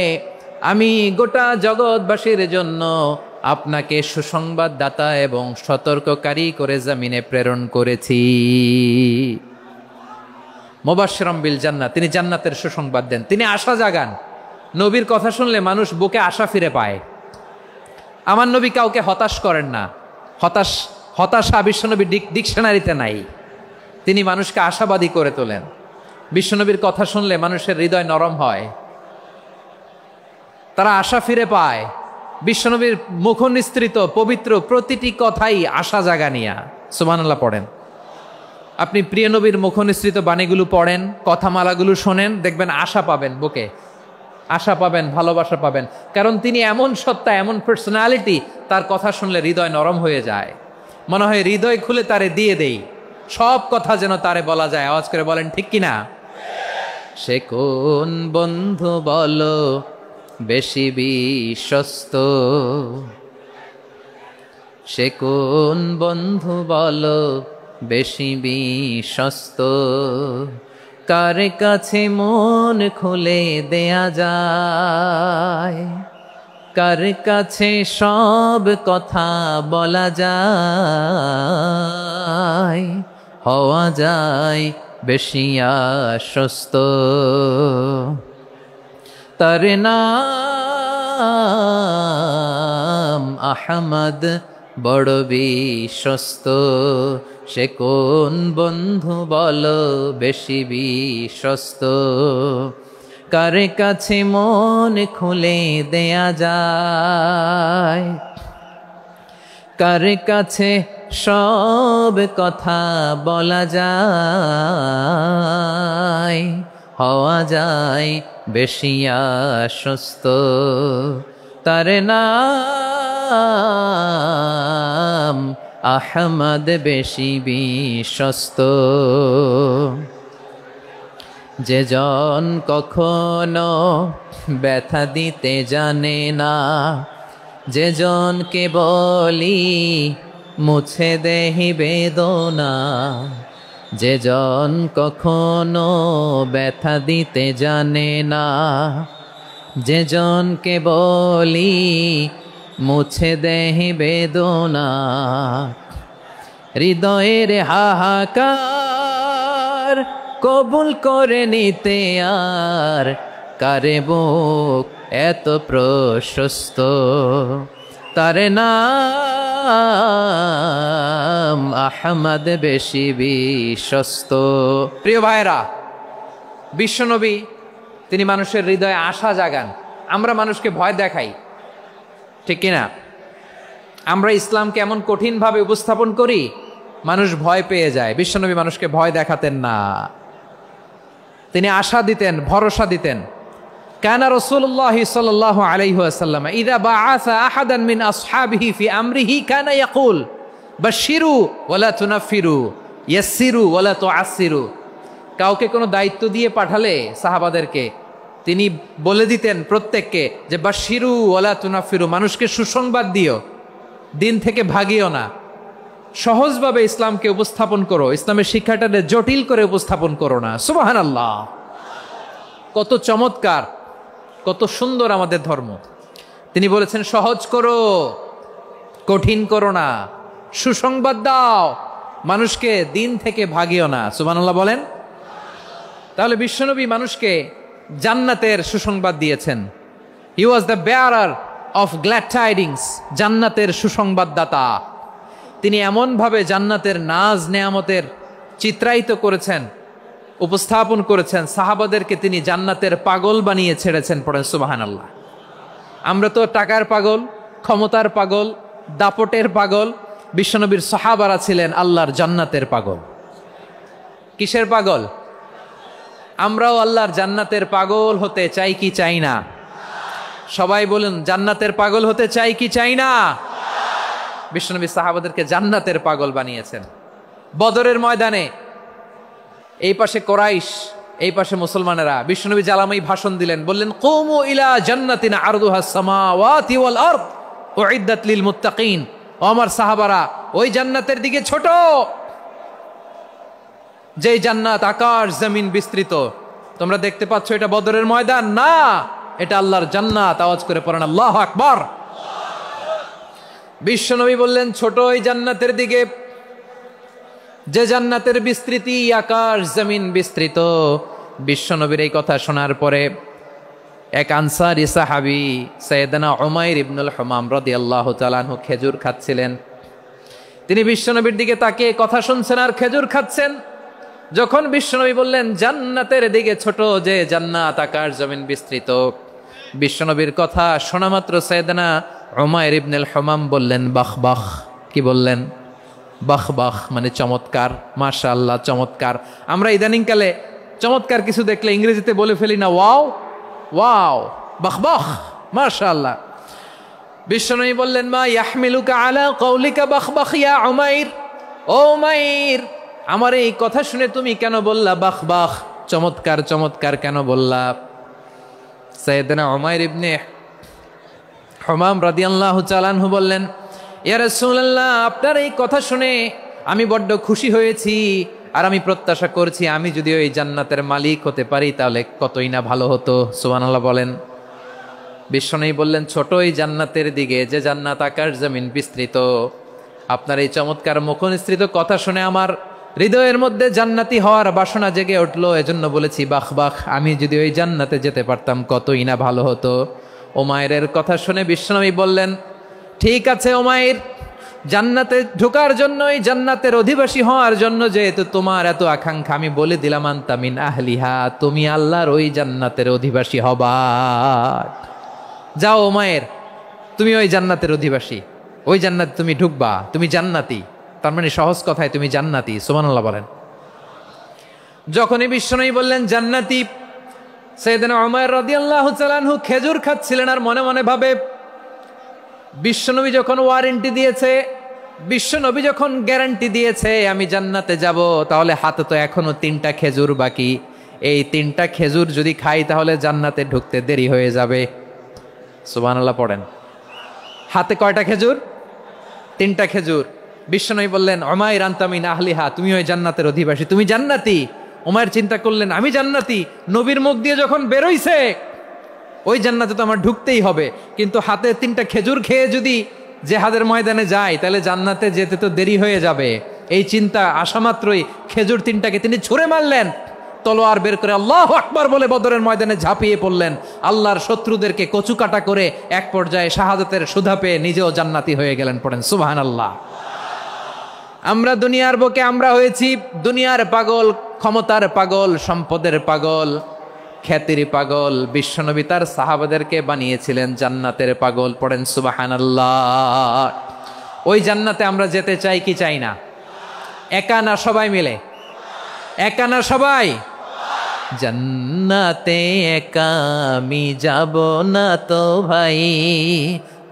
আমি গোটা জগৎবাসীর জন্য আপনাকে সুসংবাদদাতা এবং সতর্ককারী করে জমিনে প্রেরণ করেছি। মুবাশশিরাম বিল জান্নাহ, তিনি জান্নাতের সুসংবাদ দেন, তিনি আশা জাগান। নবীর কথা শুনলে মানুষ বুকে আশা ফিরে পায়। আমার নবী কাউকে হতাশ করেন না। হতাশা বিশ্বনবীর ডিকশনারিতে নাই। তিনি মানুষকে আশাবাদী করে তোলেন। বিশ্বনবীর কথা শুনলে মানুষের হৃদয় নরম হয়, তারা আশা ফিরে পায়। বিশ্বনবীর মুখ নিঃসৃত পবিত্র প্রতিটি কথাই আশা জাগানিয়া। সুবহানাল্লাহ পড়েন। আপনি প্রিয় নবীর মুখ নিঃসৃত বাণীগুলো পড়েন, কথামালাগুলো শোনেন, দেখবেন আশা পাবেন, বুকে আশা পাবেন, ভালোবাসা পাবেন। কারণ তিনি এমন সত্তা, এমন পার্সোনালিটি, তার কথা শুনলে হৃদয় নরম হয়ে যায়। মনে হয় হৃদয় খুলে তারে দিয়ে দেই, সব কথা যেন তারে বলা যায়। আওয়াজ করে বলেন ঠিক কিনা? সে কোন বন্ধু বলো বেশি বিশ্বস্ত, সে কোন বন্ধু বলো বেশি বিশ্বস্ত, কার কাছে মন খুলে দেয়া যায়, কার কাছে সব কথা বলা যায়, হওয়া যায় বেশি আশ্বস্ত। তার নাম আহমদ, বড় বিশ্বস্ত। সে কোন বন্ধু বলো বেশি বিশ্বস্ত, কার কাছে মন খুলে দেয়া যায়, কার কাছে সব কথা বলা যায়, হওয়া যায় বেশি আশ্বস্ত। তার নাম নাম আহমদ বেশি বিশ্বস্ত। যে জন কখনো ব্যথা দিতে জানে না, যে জনকে বলি মুছে দেহি বেদনা, যে জন কখনো ব্যথা দিতে জানে না, যে জনকে বলি মুছে দেহি বেদনা, হৃদয়ের হাহাকার কবুল করে নিতে আর কারে বুক এত প্রশস্ত। তার নাম আহমদ বেশি বিশ্বস্ত। প্রিয় ভাইরা, বিশ্বনবী তিনি মানুষের হৃদয়ে আশা জাগান। আমরা মানুষকে ভয় দেখাই, ঠিক কিনা? আমরা ইসলামকে এমন কঠিনভাবে উপস্থাপন করি, মানুষ ভয় পেয়ে যায়। বিশ্বনবী মানুষকে ভয় দেখাতেন না, তিনি আশা দিতেন, ভরসা দিতেন। কানা রাসূলুল্লাহ সাল্লাল্লাহু আলাইহি ওয়াসাল্লাম ইযা বাআসা আহাদান মিন আসহাবিহি ফি আমরিহি কানা ইয়াকুল বাশশিরু ওয়ালা তুনাফিরু ইয়াসসিরু ওয়ালা তুআসসিরু। কাউকে কোনো দায়িত্ব দিয়ে পাঠালে সাহাবাদেরকে তিনি বলে দিতেন প্রত্যেককে যে বাশশিরু ওয়ালা তুনাফিরু, মানুষকে সুসংবাদ দিও, দিন থেকে ভাগিও না, সহজভাবে ইসলামকে উপস্থাপন করো, ইসলামের শিক্ষাটাকে জটিল করে উপস্থাপন করো না। সুবহানাল্লাহ, কত চমৎকার, কত সুন্দর আমাদের ধর্ম। তিনি বলেছেন সহজ করো, কঠিন করো না, সুসংবাদ দাও, মানুষকে দিন থেকে ভাগিও না। সুবহানাল্লাহ বলেন। তাহলে বিশ্বনবী মানুষকে জান্নাতের সুসংবাদ দিয়েছেন। He was the bearer of glad tidings, জান্নাতের সুসংবাদদাতা। তিনি এমনভাবে জান্নাতের নাজ নেয়ামতের চিত্রায়িত করেছেন, উপস্থাপন করেছেন, সাহাবাদেরকে তিনি জান্নাতের পাগল বানিয়ে ছেড়েছেন। পড়েন সুবহানাল্লাহ। আমরা তো টাকার পাগল, ক্ষমতার পাগল, দাপটের পাগল। বিশ্বনবীর সাহাবারা ছিলেন আল্লাহর জান্নাতের পাগল। কিসের পাগল? আমরাও আল্লাহর জান্নাতের পাগল হতে চাই কি চাই না? সবাই বলুন, জান্নাতের পাগল হতে চাই কি চাই না? বিশ্বনবী সাহাবাদেরকে জান্নাতের পাগল বানিয়েছেন। বদরের ময়দানে এই পাশে কোরাইশ, এই পাশে মুসলমানেরা। বিশ্বনবী জ্বালাময়ী ভাষণ দিলেন, বললেন কুমু ইলা জান্নাতিন আরদুহাস সামাওয়াতি ওয়াল আরদ উইদ্দাত লিল মুত্তাকিন। ও আমার সাহাবারা, ওই জান্নাতের দিকে ছোট, যেই জান্নাত আকাশ জমিন বিস্তৃত। তোমরা দেখতে পাচ্ছ এটা বদরের ময়দান না, এটা আল্লাহর জান্নাত। আওয়াজ করে পড়েন আল্লাহু আকবার। বিশ্বনবী বললেন ছোট ওই জান্নাতের দিকে, যে জান্নাতের বিস্তৃতি আকাশ জমিন বিস্তৃত। বিশ্বনবীর এই কথা শোনার পরে এক আনসারী সাহাবী সাইয়েদনা উমাইর ইবনুল হুমাম রাদিয়াল্লাহু তাআলা আনহু খেজুর খাচ্ছিলেন। তিনি বিশ্বনবীর দিকে তাকিয়ে কথা শুনছেন আর খেজুর খাচ্ছেন। যখন বিশ্বনবী বললেন জান্নাতের দিকে ছোট, যে জান্নাত আকাশ জমিন বিস্তৃত, বিশ্বনবীর কথা শোনা মাত্র সাইয়েদনা উমাইর ইবনুল হুমাম বললেন বাহ বাহ। কি বললেন? বাহ বাহ, মানে চমৎকার, মাশাআল্লাহ, চমৎকার। আমরা ইদানিংকালে চমৎকার কিছু দেখলে ইংরেজিতে বলে ফেলি না, ওয়াও ওয়াও, বাহ বাহ, মাশাআল্লাহ। বিশ্বনবী বললেন মা ইয়াহমিলুকা আলা কওলিকা বাহ বাহ ইয়া উমাইর। ও উমাইর, আমার এই কথা শুনে তুমি কেন বললা বাহ বাহ, চমৎকার চমৎকার কেন বললা? সাইয়েদনা উমাইর ইবনে হুমাম রাদিয়াল্লাহু তাআলা আনহু বললেন ইয়া রাসূলুল্লাহ, আপনার এই কথা শুনে আমি বড্ড খুশি হয়েছি, আর আমি প্রত্যাশা করছি আমি যদি ওই জান্নাতের মালিক হতে পারি তাহলে কতই না ভালো হতো। সুবহানাল্লাহ বলেন। বিশ্বনবী বললেন ছোট ওই জান্নাতের দিকে, যে জান্নাত আকাশ জমিন বিস্তৃত। আপনার এই চমৎকার মুখনিসৃত কথা শুনে আমার হৃদয়ের মধ্যে জান্নাতি হওয়ার বাসনা জেগে উঠলো, এজন্য বলেছি বাহ বাহ, আমি যদি ওই জান্নাতে যেতে পারতাম কতই না ভালো হতো। উমাইরের কথা শুনে বিশ্বনবী বললেন ঠিক আছে উমাইর, জান্নাতে ঢোকার জন্য, এই জান্নাতের অধিবাসী হওয়ার জন্য যেহেতু তোমার এত আকাঙ্ক্ষা, আমি বলে দিলাম আনতা মিন আহলিহা, তুমি আল্লাহর ওই জান্নাতের অধিবাসী হবা। যাও উমাইর, তুমি ওই জান্নাতের অধিবাসী, ওই জান্নাতে তুমি ঢুকবা, তুমি জান্নাতি। তার মানে সহজ কথায় তুমি জান্নাতি। সুবহানাল্লাহ বলেন। যখনই বিশ্বনবী বললেন জান্নাতি, সাইয়েদনা উমাইর রাদিয়াল্লাহু তাআলা আনহু খেজুর খাচ্ছিলেন আর মনে মনে ভাবে বিশ্বনবী যখন ওয়ারেন্টি দিয়েছে, বিশ্বনবী যখন গ্যারান্টি দিয়েছে আমি জান্নাতে যাব, তাহলে হাতে তো এখনো 3টা খেজুর বাকি। এই 3টা খেজুর যদি খাই তাহলে জান্নাতে ঢুকতে দেরি হয়ে যাবে। সুবহানাল্লাহ পড়েন। হাতে কয়টা খেজুর? 3টা খেজুর। বিশ্বনবী বললেন উমাইর আনতা মিন আহলিহা, তুমি ওই জান্নাতের অধিবাসী, তুমি জান্নাতি। উমাইর চিন্তা করলেন আমি জান্নাতি, নবীর মুখ দিয়ে যখন বেরোইছে ওই জান্নাতে তো আমার ঢুকতেই হবে, কিন্তু হাতে 3টা খেজুর খেয়ে যদি জিহাদের ময়দানে যাই তাহলে জান্নাতে যেতে তো দেরি হয়ে যাবে। এই চিন্তা আসা মাত্রই খেজুর 3টাকে তিনি ছুঁড়ে মারলেন, তলোয়ার বের করে আল্লাহু আকবার বলে বদরের ময়দানে ঝাঁপিয়ে পড়লেন। আল্লাহর শত্রুদেরকে কচুকাটা করে এক পর্যায়ে শাহাদাতের সুধা পেয়ে নিজেও জান্নাতি হয়ে গেলেন। পড়েন সুবহানাল্লাহ। আমরা দুনিয়ার বুকে আমরা হয়েছি দুনিয়ার পাগল, ক্ষমতার পাগল, সম্পদের পাগল, খ্যাতির পাগল। বিশ্বনবী তার সাহাবাদেরকে বানিয়েছিলেন জান্নাতের পাগল। পড়েন সুবহানাল্লাহ। ওই জান্নাতে আমরা যেতে চাই কি চাই না? একা না সবাই মিলে? একা না সবাই? জান্নাতে একা আমি যাব না তো ভাই,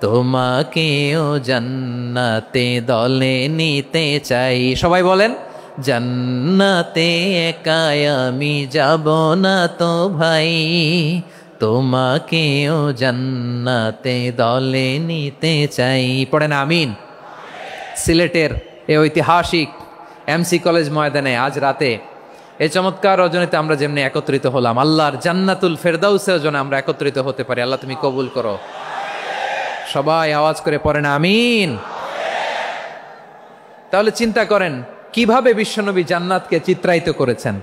তোমাকেও জান্নাতে দলে নিতে চাই। সবাই বলেন জান্নাতে একা আমি যাব না তো ভাই, তোমাকেও জান্নাতে দলে নিতে চাই। পড়েন আমিন। সিলেটের এই ঐতিহাসিক এমসি কলেজ ময়দানে আজ রাতে এই চমৎকার রজনীতে আমরা যেমনি একত্রিত হলাম, আল্লাহর জান্নাতুল ফেরদাউসের জন্য আমরা একত্রিত হতে পারি। আল্লাহ তুমি কবুল করো। সবাই আওয়াজ করে পড়েন আমিন। তাহলে চিন্তা করেন কিভাবে বিশ্বনবী জান্নাতকে চিত্রায়িত করেছেন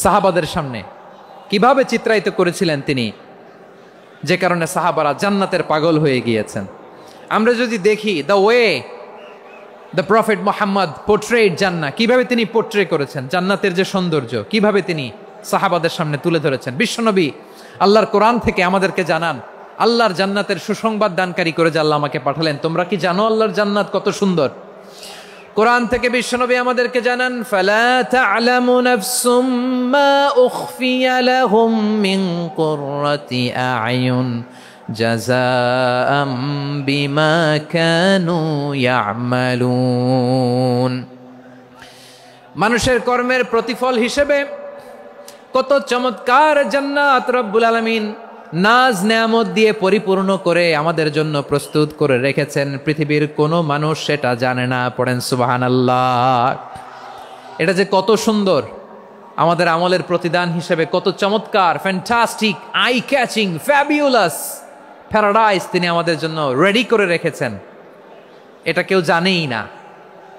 সাহাবাদের সামনে, কিভাবে চিত্রায়িত করেছিলেন তিনি, যে কারণে সাহাবারা জান্নাতের পাগল হয়ে গিয়েছেন। আমরা যদি দেখি the way the prophet Muhammad portrait জান্নাত, কিভাবে তিনি পোর্ট্রে করেছেন জান্নাতের যে সৌন্দর্য, কিভাবে তিনি সাহাবাদের সামনে তুলে ধরেছেন। বিশ্বনবী আল্লাহর কোরআন থেকে আমাদেরকে জানান, আল্লাহর জান্নাতের সুসংবাদ দানকারী করে যে আল্লাহ আমাকে পাঠালেন। তোমরা কি জানো আল্লাহর জান্নাত কত সুন্দর? কোরআন থেকে বিশ্বনবী আমাদেরকে জানান, ফালা তা'লামু নাফসুম মা উখফিয়া লাহুম মিন কুররাতি আ'য়ুন জাযাআম বিমা কানু ইয়া'মালুন। মানুষের কর্মের প্রতিফল হিসেবে কত চমৎকার জান্নাত রব্বুল আলামিন নাজ নেয়ামত দিয়ে পরিপূর্ণ করে আমাদের জন্য প্রস্তুত করে রেখেছেন। পৃথিবীর কোনো মানুষ সেটা জানে না। পড়েন সুবহানাল্লাহ। এটা যে কত সুন্দর, আমাদের আমলের প্রতিদান হিসেবে কত চমৎকার, fantastic, eye catching, fabulous paradise তিনি আমাদের জন্য রেডি করে রেখেছেন। এটা কেউ জানেই না,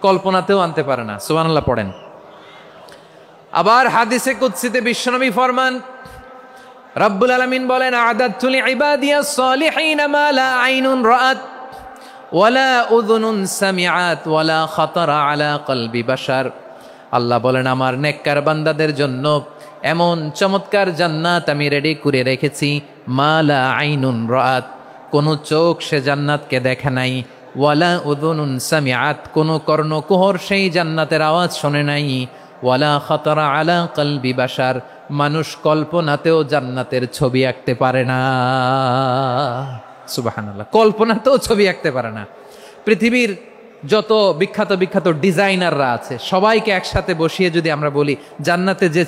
কল্পনাতেও আনতে পারে না। সুবহানাল্লাহ পড়েন। আবার হাদিসে কুদসিতে বিশ্বনবী ফরমান, রব্বুল আলামিন বলেন, আ'দাদতু লিইবাদিয়াস সালিহিন মা লা আইনুন রাআত ওয়ালা উযুনুন সামিআত ওয়ালা খাতারা আলা কলবি বাশার। আল্লাহ বলেন আমার নেককার বান্দাদের জন্য এমন চমৎকার জান্নাত আমি রেডি করে রেখেছি, মা লা আইনুন রাআত, কোন চোখ সে জান্নাতকে দেখে নাই, ওয়ালা উযুনুন সামিআত, কোন কর্ণকুহর সেই জান্নাতের আওয়াজ শোনে নাই, ওয়ালা খাতারা আলা কলবি বাশার, মানুষ কল্পনাতেও জান্নাতের ছবি আঁকতে পারে না। সুবহানাল্লাহ, কল্পনাতেও ছবি আঁকতে পারে না। পৃথিবীর যত বিখ্যাত বিখ্যাত ডিজাইনাররা আছে সবাইকে একসাথে বসিয়ে যদি আমরা বলি জান্নাতে যে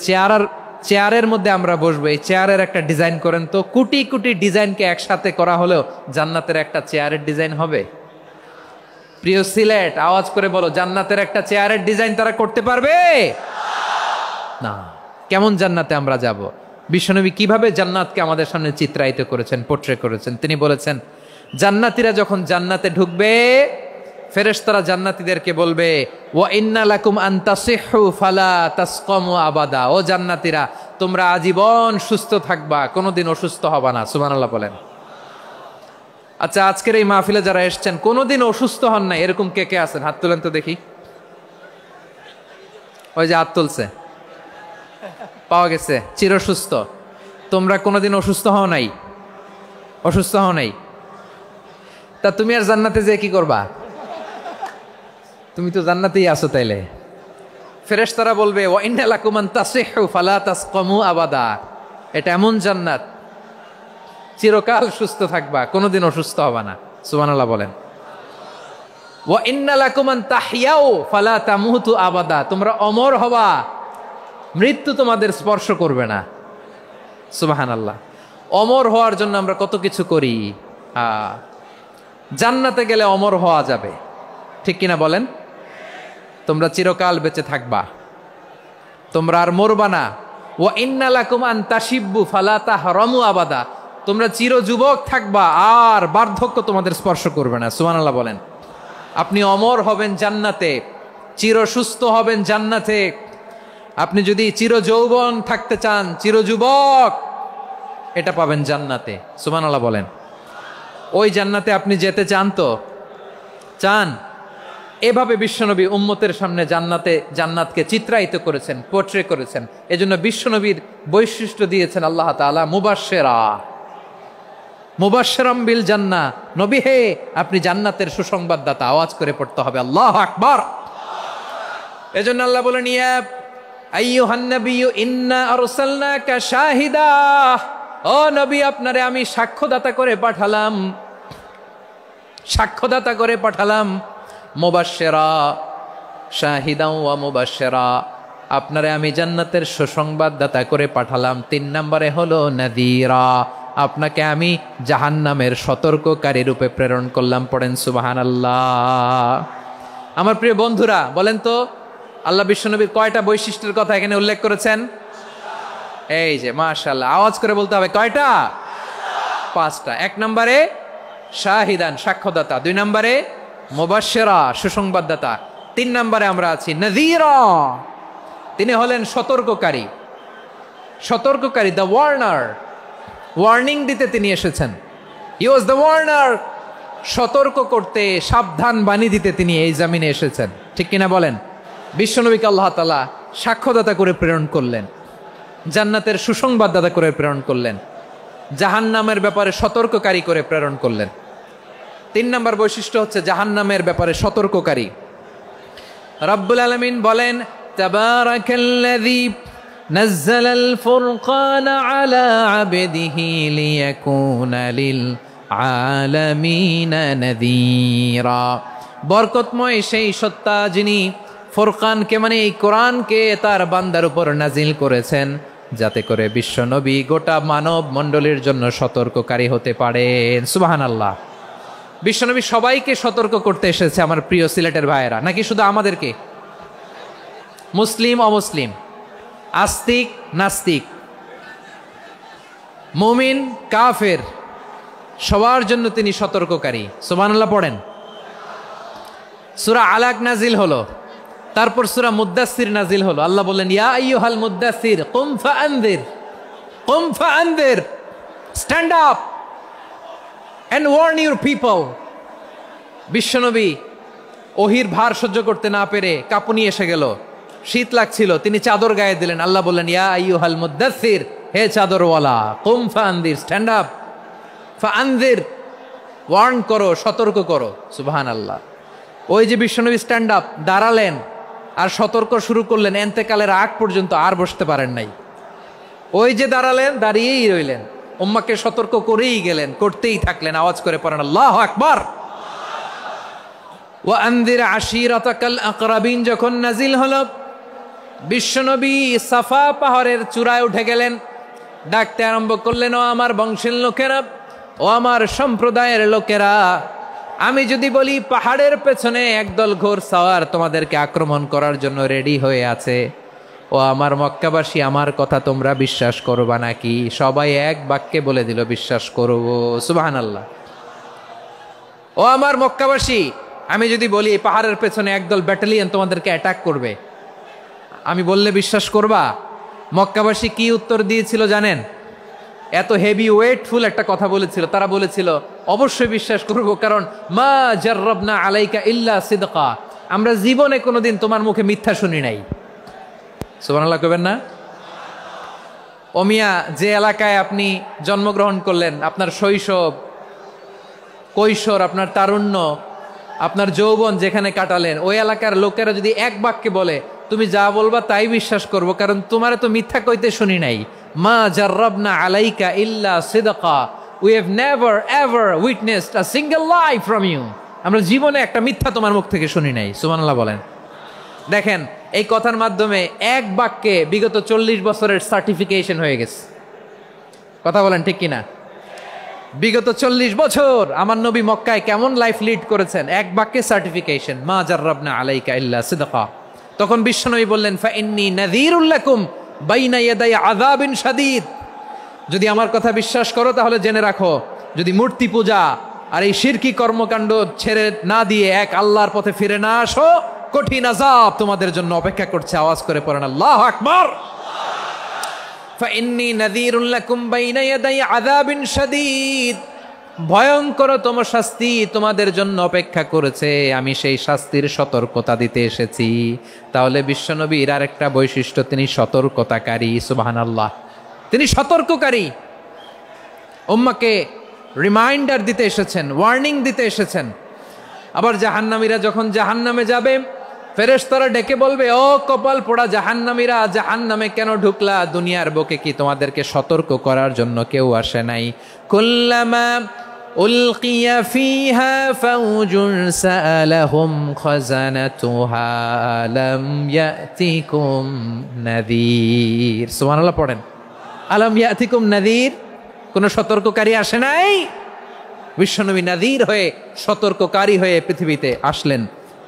চেয়ারের মধ্যে আমরা বসবো, এই চেয়ারের একটা ডিজাইন করেন তো, কোটি কোটি ডিজাইনকে একসাথে করা হলেও জান্নাতের একটা চেয়ারের ডিজাইন হবে? প্রিয় সিলেট, আওয়াজ করে বলো, জান্নাতের একটা চেয়ারের ডিজাইন তারা করতে পারবে না। কেমন জান্নাতে আমরা যাব? বিশ্বনবী কিভাবে জান্নাতকে আমাদের সামনে চিত্রায়িত করেছেন, পোর্ট্রে করেছেন। তিনি বলেছেন জান্নাতীরা যখন জান্নাতে ঢুকবে ফেরেশতারা জান্নাতীদেরকে বলবে, ওয়া ইন্না লাকুম আন তাসিহু ফালা তাসকামু আবাদা, ও জান্নাতীরা তোমরা আজীবন সুস্থ থাকবা, কোনোদিন অসুস্থ হবা না। সুবহানাল্লাহ বলেন। আচ্ছা, আজকের এই মাহফিলে যারা এসেছেন কোনোদিন অসুস্থ হন না এরকম কে কে আছেন? হাত তোলেন তো দেখি। ওই যে হাত তুলছে, পাওয়া গেছে, চিরসুস্থ। তোমরা কোনোদিন অসুস্থ হও নাই? অসুস্থ হও নাই? তা তুমি আর জান্নাতে যে কি করবা? তুমি তো জান্নাতেই আছো। তাইলে ফেরেশতারা বলবে, ওয়া ইন্না লাকুম আন তাসিহু ফালা তাসকামু আবাদা, এটা এমন জান্নাত চিরকাল সুস্থ থাকবা, কোনোদিন অসুস্থ হবা না। সুবহানাল্লাহ বলেন। ওয়া ইন্না লাকুম আন তাহইয়াও ফালা তামুতু আবাদা, তোমরা অমর হবা, মৃত্যু তোমাদের স্পর্শ করবে না। সুবহানাল্লাহ। অমর হওয়ার জন্য আমরা কত কিছু করি। জান্নাতে গেলে অমর হওয়া যাবে, ঠিক কিনা বলেন? তোমরা চিরকাল বেঁচে থাকবা, তোমরা আর মরবা না। ওয়া ইন্না লাকুম আন তাশিব্বু ফালা তাহরামু আবাদা, তোমরা চির যুবক থাকবা, আর বার্ধক্য তোমাদের স্পর্শ করবে না। সুবহানাল্লাহ বলেন। আপনি অমর হবেন জান্নাতে, চির সুস্থ হবেন জান্নাতে। আপনি যদি চির যৌবন থাকতে চান, চির যুবক, এটা পাবেন জান্নাতে। সুবহানাল্লাহ বলেন। ওই জান্নাতে আপনি যেতে চান তো? চান? এভাবে বিশ্বনবী উম্মতের সামনে জান্নাতকে চিত্রায়িত করেছেন, পোর্ট্রে করেছেন। এজন্য বিশ্বনবীর বৈশিষ্ট্য দিয়েছেন আল্লাহ তাআলা মুবাশশিরাম বিল জান্নাহ। নবী হে, আপনি জান্নাতের সুসংবাদদাতা। আওয়াজ করে পড়তে হবে আল্লাহু আকবার। এজন্য আল্লাহ বলেন, ইয়া আইয়ুহান নাবিয়্যু ইন্না আরসালনাকা শাহিদা, ও নবী, আপনারে আমি সাক্ষ্যদাতা করে পাঠালাম, সাক্ষ্যদাতা করে পাঠালাম। মুবাশশিরা, শাহিদাও ওয়া মুবাশশিরা, আপনারে আমি জান্নাতের সুসংবাদদাতা করে পাঠালাম। 3 নম্বরে হলো নাযীরা, আপনাকে আমি জাহান্নামের সতর্ককারী রূপে প্রেরণ করলাম। পড়েন সুবহানাল্লাহ। আমার প্রিয় বন্ধুরা, বলেন তো আল্লাহ বিশ্বনবীর কয়টা বৈশিষ্ট্যের কথা এখানে উল্লেখ করেছেন? এই যে মাশাআল্লাহ, আওয়াজ করে বলতে হবে, কয়টা? 5টা। 1 নম্বরে শাহিদান, সাক্ষ্যদাতা। 2 নম্বরে মুবাশশিরা, সুসংবাদদাতা। 3 নম্বরে আমরা আছি নাযীরা, তিনি হলেন সতর্ককারী। সতর্ককারী, দ্য ওয়ার্নার, ওয়ার্নিং দিতে তিনি এসেছেন। হি ওয়াজ দ্য ওয়ার্নার, সতর্ক করতে, সাবধান বাণী দিতে তিনি এই জমিনে এসেছেন, ঠিক কিনা বলেন? বিশ্বনবীকে আল্লাহ তাআলা সাক্ষ্যদাতা করে প্রেরণ করলেন, জান্নাতের সুসংবাদদাতা করে প্রেরণ করলেন, জাহান্নামের ব্যাপারে সতর্ককারী করে প্রেরণ করলেন। 3 নম্বর বৈশিষ্ট্য হচ্ছে জাহান্নামের ব্যাপারে সতর্ককারী। রব্বুল আলামিন বলেন, তাবারাকাল্লাযী নাযালাল ফুরকানা আলা আবদিহি লিয়াকুনা লিল আলামিনা নাযীরা, বরকতময় সেই সত্তা যিনি ফুরকানকে, মানে এই কোরআনকে তার বান্দার উপর নাজিল করেছেন, যাতে করে বিশ্বনবী গোটা মানব মণ্ডলীর জন্য সতর্ককারী হতে পারেন। সুবহানাল্লাহ। বিশ্বনবী সবাইকে সতর্ক করতে এসেছে, আমার প্রিয় সিলেটের ভাইয়েরা, নাকি শুধু আমাদেরকে? মুসলিম অমুসলিম, আস্তিক নাস্তিক, মুমিন কাফের, সবার জন্য তিনি সতর্ককারী। সুবহানাল্লাহ পড়েন। সূরা আলাক নাজিল হলো, তারপর সূরা মুদ্দাসসির নাজিল হলো। আল্লাহ বললেন, ইয়া আইয়ুহাল মুদ্দাসসির কুম ফাআনযির, কুম ফাআনযির, stand up and warn your people. বিশ্বনবী ওহির ভার সহ্য করতে না পেরে কাঁপুনি এসে গেল, শীত লাগছিল, তিনি চাদর গায়ে দিলেন। আল্লাহ বললেন, ইয়া আইয়ুহাল মুদ্দাসসির, হে চাদরওয়ালা, কুম ফাআনযির, স্ট্যান্ড আপ, ফাআনযির, ওয়ার্ন করো, সতর্ক করো। সুবহানাল্লাহ। ওই যে বিশ্বনবী স্ট্যান্ড আপ, দাঁড়ালেন আর সতর্ক শুরু করলেন, এন্তেকালের আগ পর্যন্ত আর বসতে পারেন নাই। ওই যে দাঁড়ালেন, দাঁড়িয়েই রইলেন, উম্মাকে সতর্ক করেই গেলেন, করতেই থাকলেন। আওয়াজ করে পড়েন আল্লাহু আকবার। ওয়া আনযির আশীরাতাকাল আকরাবিন যখন নাজিল হলো, বিশ্বনবী সাফা পাহাড়ের চূড়ায় উঠে গেলেন, ডাকতে আরম্ভ করলেন, ও আমার বংশের লোকেরা, ও আমার সম্প্রদায়ের লোকেরা, আমি যদি বলি পাহাড়ের পেছনে একদল ঘোড়সাওয়ার তোমাদেরকে আক্রমণ করার জন্য রেডি হয়ে আছে, ও আমার মক্কাবাসী, আমার কথা তোমরা বিশ্বাস করবা নাকি? সবাই এক বাক্যে বলে দিল, বিশ্বাস করব। সুবহানাল্লাহ। ও আমার মক্কাবাসী, আমি যদি বলি পাহাড়ের পেছনে একদল ব্যাটালিয়ন তোমাদেরকে অ্যাটাক করবে, আমি বললে বিশ্বাস করবা? মক্কাবাসী কি উত্তর দিয়েছিল জানেন? এত হেভি ওয়েটফুল একটা কথা বলেছিল। তারা বলেছিল, অবশ্যই বিশ্বাস করব, কারণ মা জাররাবনা আলাইকা ইল্লা সিদকা, আমরা জীবনে কোনোদিন তোমার মুখে মিথ্যা শুনি নাই। সুবহানাল্লাহ কইবেন না? ও মিয়া, যে এলাকায় আপনি জন্মগ্রহণ করলেন, আপনার শৈশব, কৈশোর, আপনার তারুণ্য, আপনার যৌবন যেখানে কাটালেন, ওই এলাকার লোকেরা যদি এক বাক্যে বলে তুমি যা বলবা তাই বিশ্বাস করব, কারণ তোমারে তো মিথ্যা কইতে শুনি নাই। মা জাররাবনা আলাইকা ইল্লা সিদকা, we have never ever witnessed a single lie from you. আমরা জীবনে একটা মিথ্যা তোমার মুখ থেকে শুনি নাই। সুবহানাল্লাহ বলেন। দেখেন এই কথার মাধ্যমে এক বাক্যে বিগত 40 বছরের সার্টিফিকেশন হয়ে গেছে। কথা বলেন ঠিক কিনা? বিগত 40 বছর আমার নবী মক্কায় কেমন লাইফ লিড করেছেন, এক বাক্যে সার্টিফিকেশন, মা জাররাবনা আলাইকা ইল্লা সিদকা। তখন বিশ্বনবী বললেন, ফা ইন্নী নাযীরুল লাকুম বাইনা ইয়াদাই আযাবিন শাদীদ। যদি আমার কথা বিশ্বাস করো তাহলে জেনে রাখো, যদি মূর্তি পূজা আর এই শিরকি কর্মকাণ্ড ছেড়ে না দিয়ে এক আল্লাহর পথে ফিরে না আসো, কঠিন আযাব তোমাদের জন্য অপেক্ষা করছে। আওয়াজ করে পড়েন আল্লাহু আকবার। ফাইন্নী নাযীরুল লাকুম বাইনা ইয়াদাই আযাবিন শাদীদ। ভয়ঙ্করতম শাস্তি তোমাদের জন্য অপেক্ষা করেছে, আমি সেই শাস্তির সতর্কতা দিতে এসেছি। তাহলে বিশ্বনবীর আরেকটা বৈশিষ্ট্য, তিনি সতর্কতাকারী। সুবহানাল্লাহ, তিনি সতর্ককারী। উম্মাকে রিমাইন্ডার দিতে এসেছেন, ওয়ার্নিং দিতে এসেছেন। আবার জাহান্নামীরা যখন জাহান্নামে যাবে, ফেরেশতারা ডেকে বলবে, ও কপাল পোড়া জাহান্নামীরা, জাহান্নামে কেন ঢুকলা? দুনিয়ার বুকে কি তোমাদেরকে সতর্ক করার জন্য কেউ আসে নাই? কুল্লামা উলকিয়া ফিহা ফাউজুন সাআলাহুম খাজানাতুহা আলাম ইয়াতিকুম নাযীর। সুবহানাল্লাহ পড়েন। আলাম ইয়াতিকুম নাযীর, কোন সতর্ককারী আসে নাই? বিশ্বনবী নাযীর হয়ে, সতর্ককারী হয়ে পৃথিবীতে আসলেন।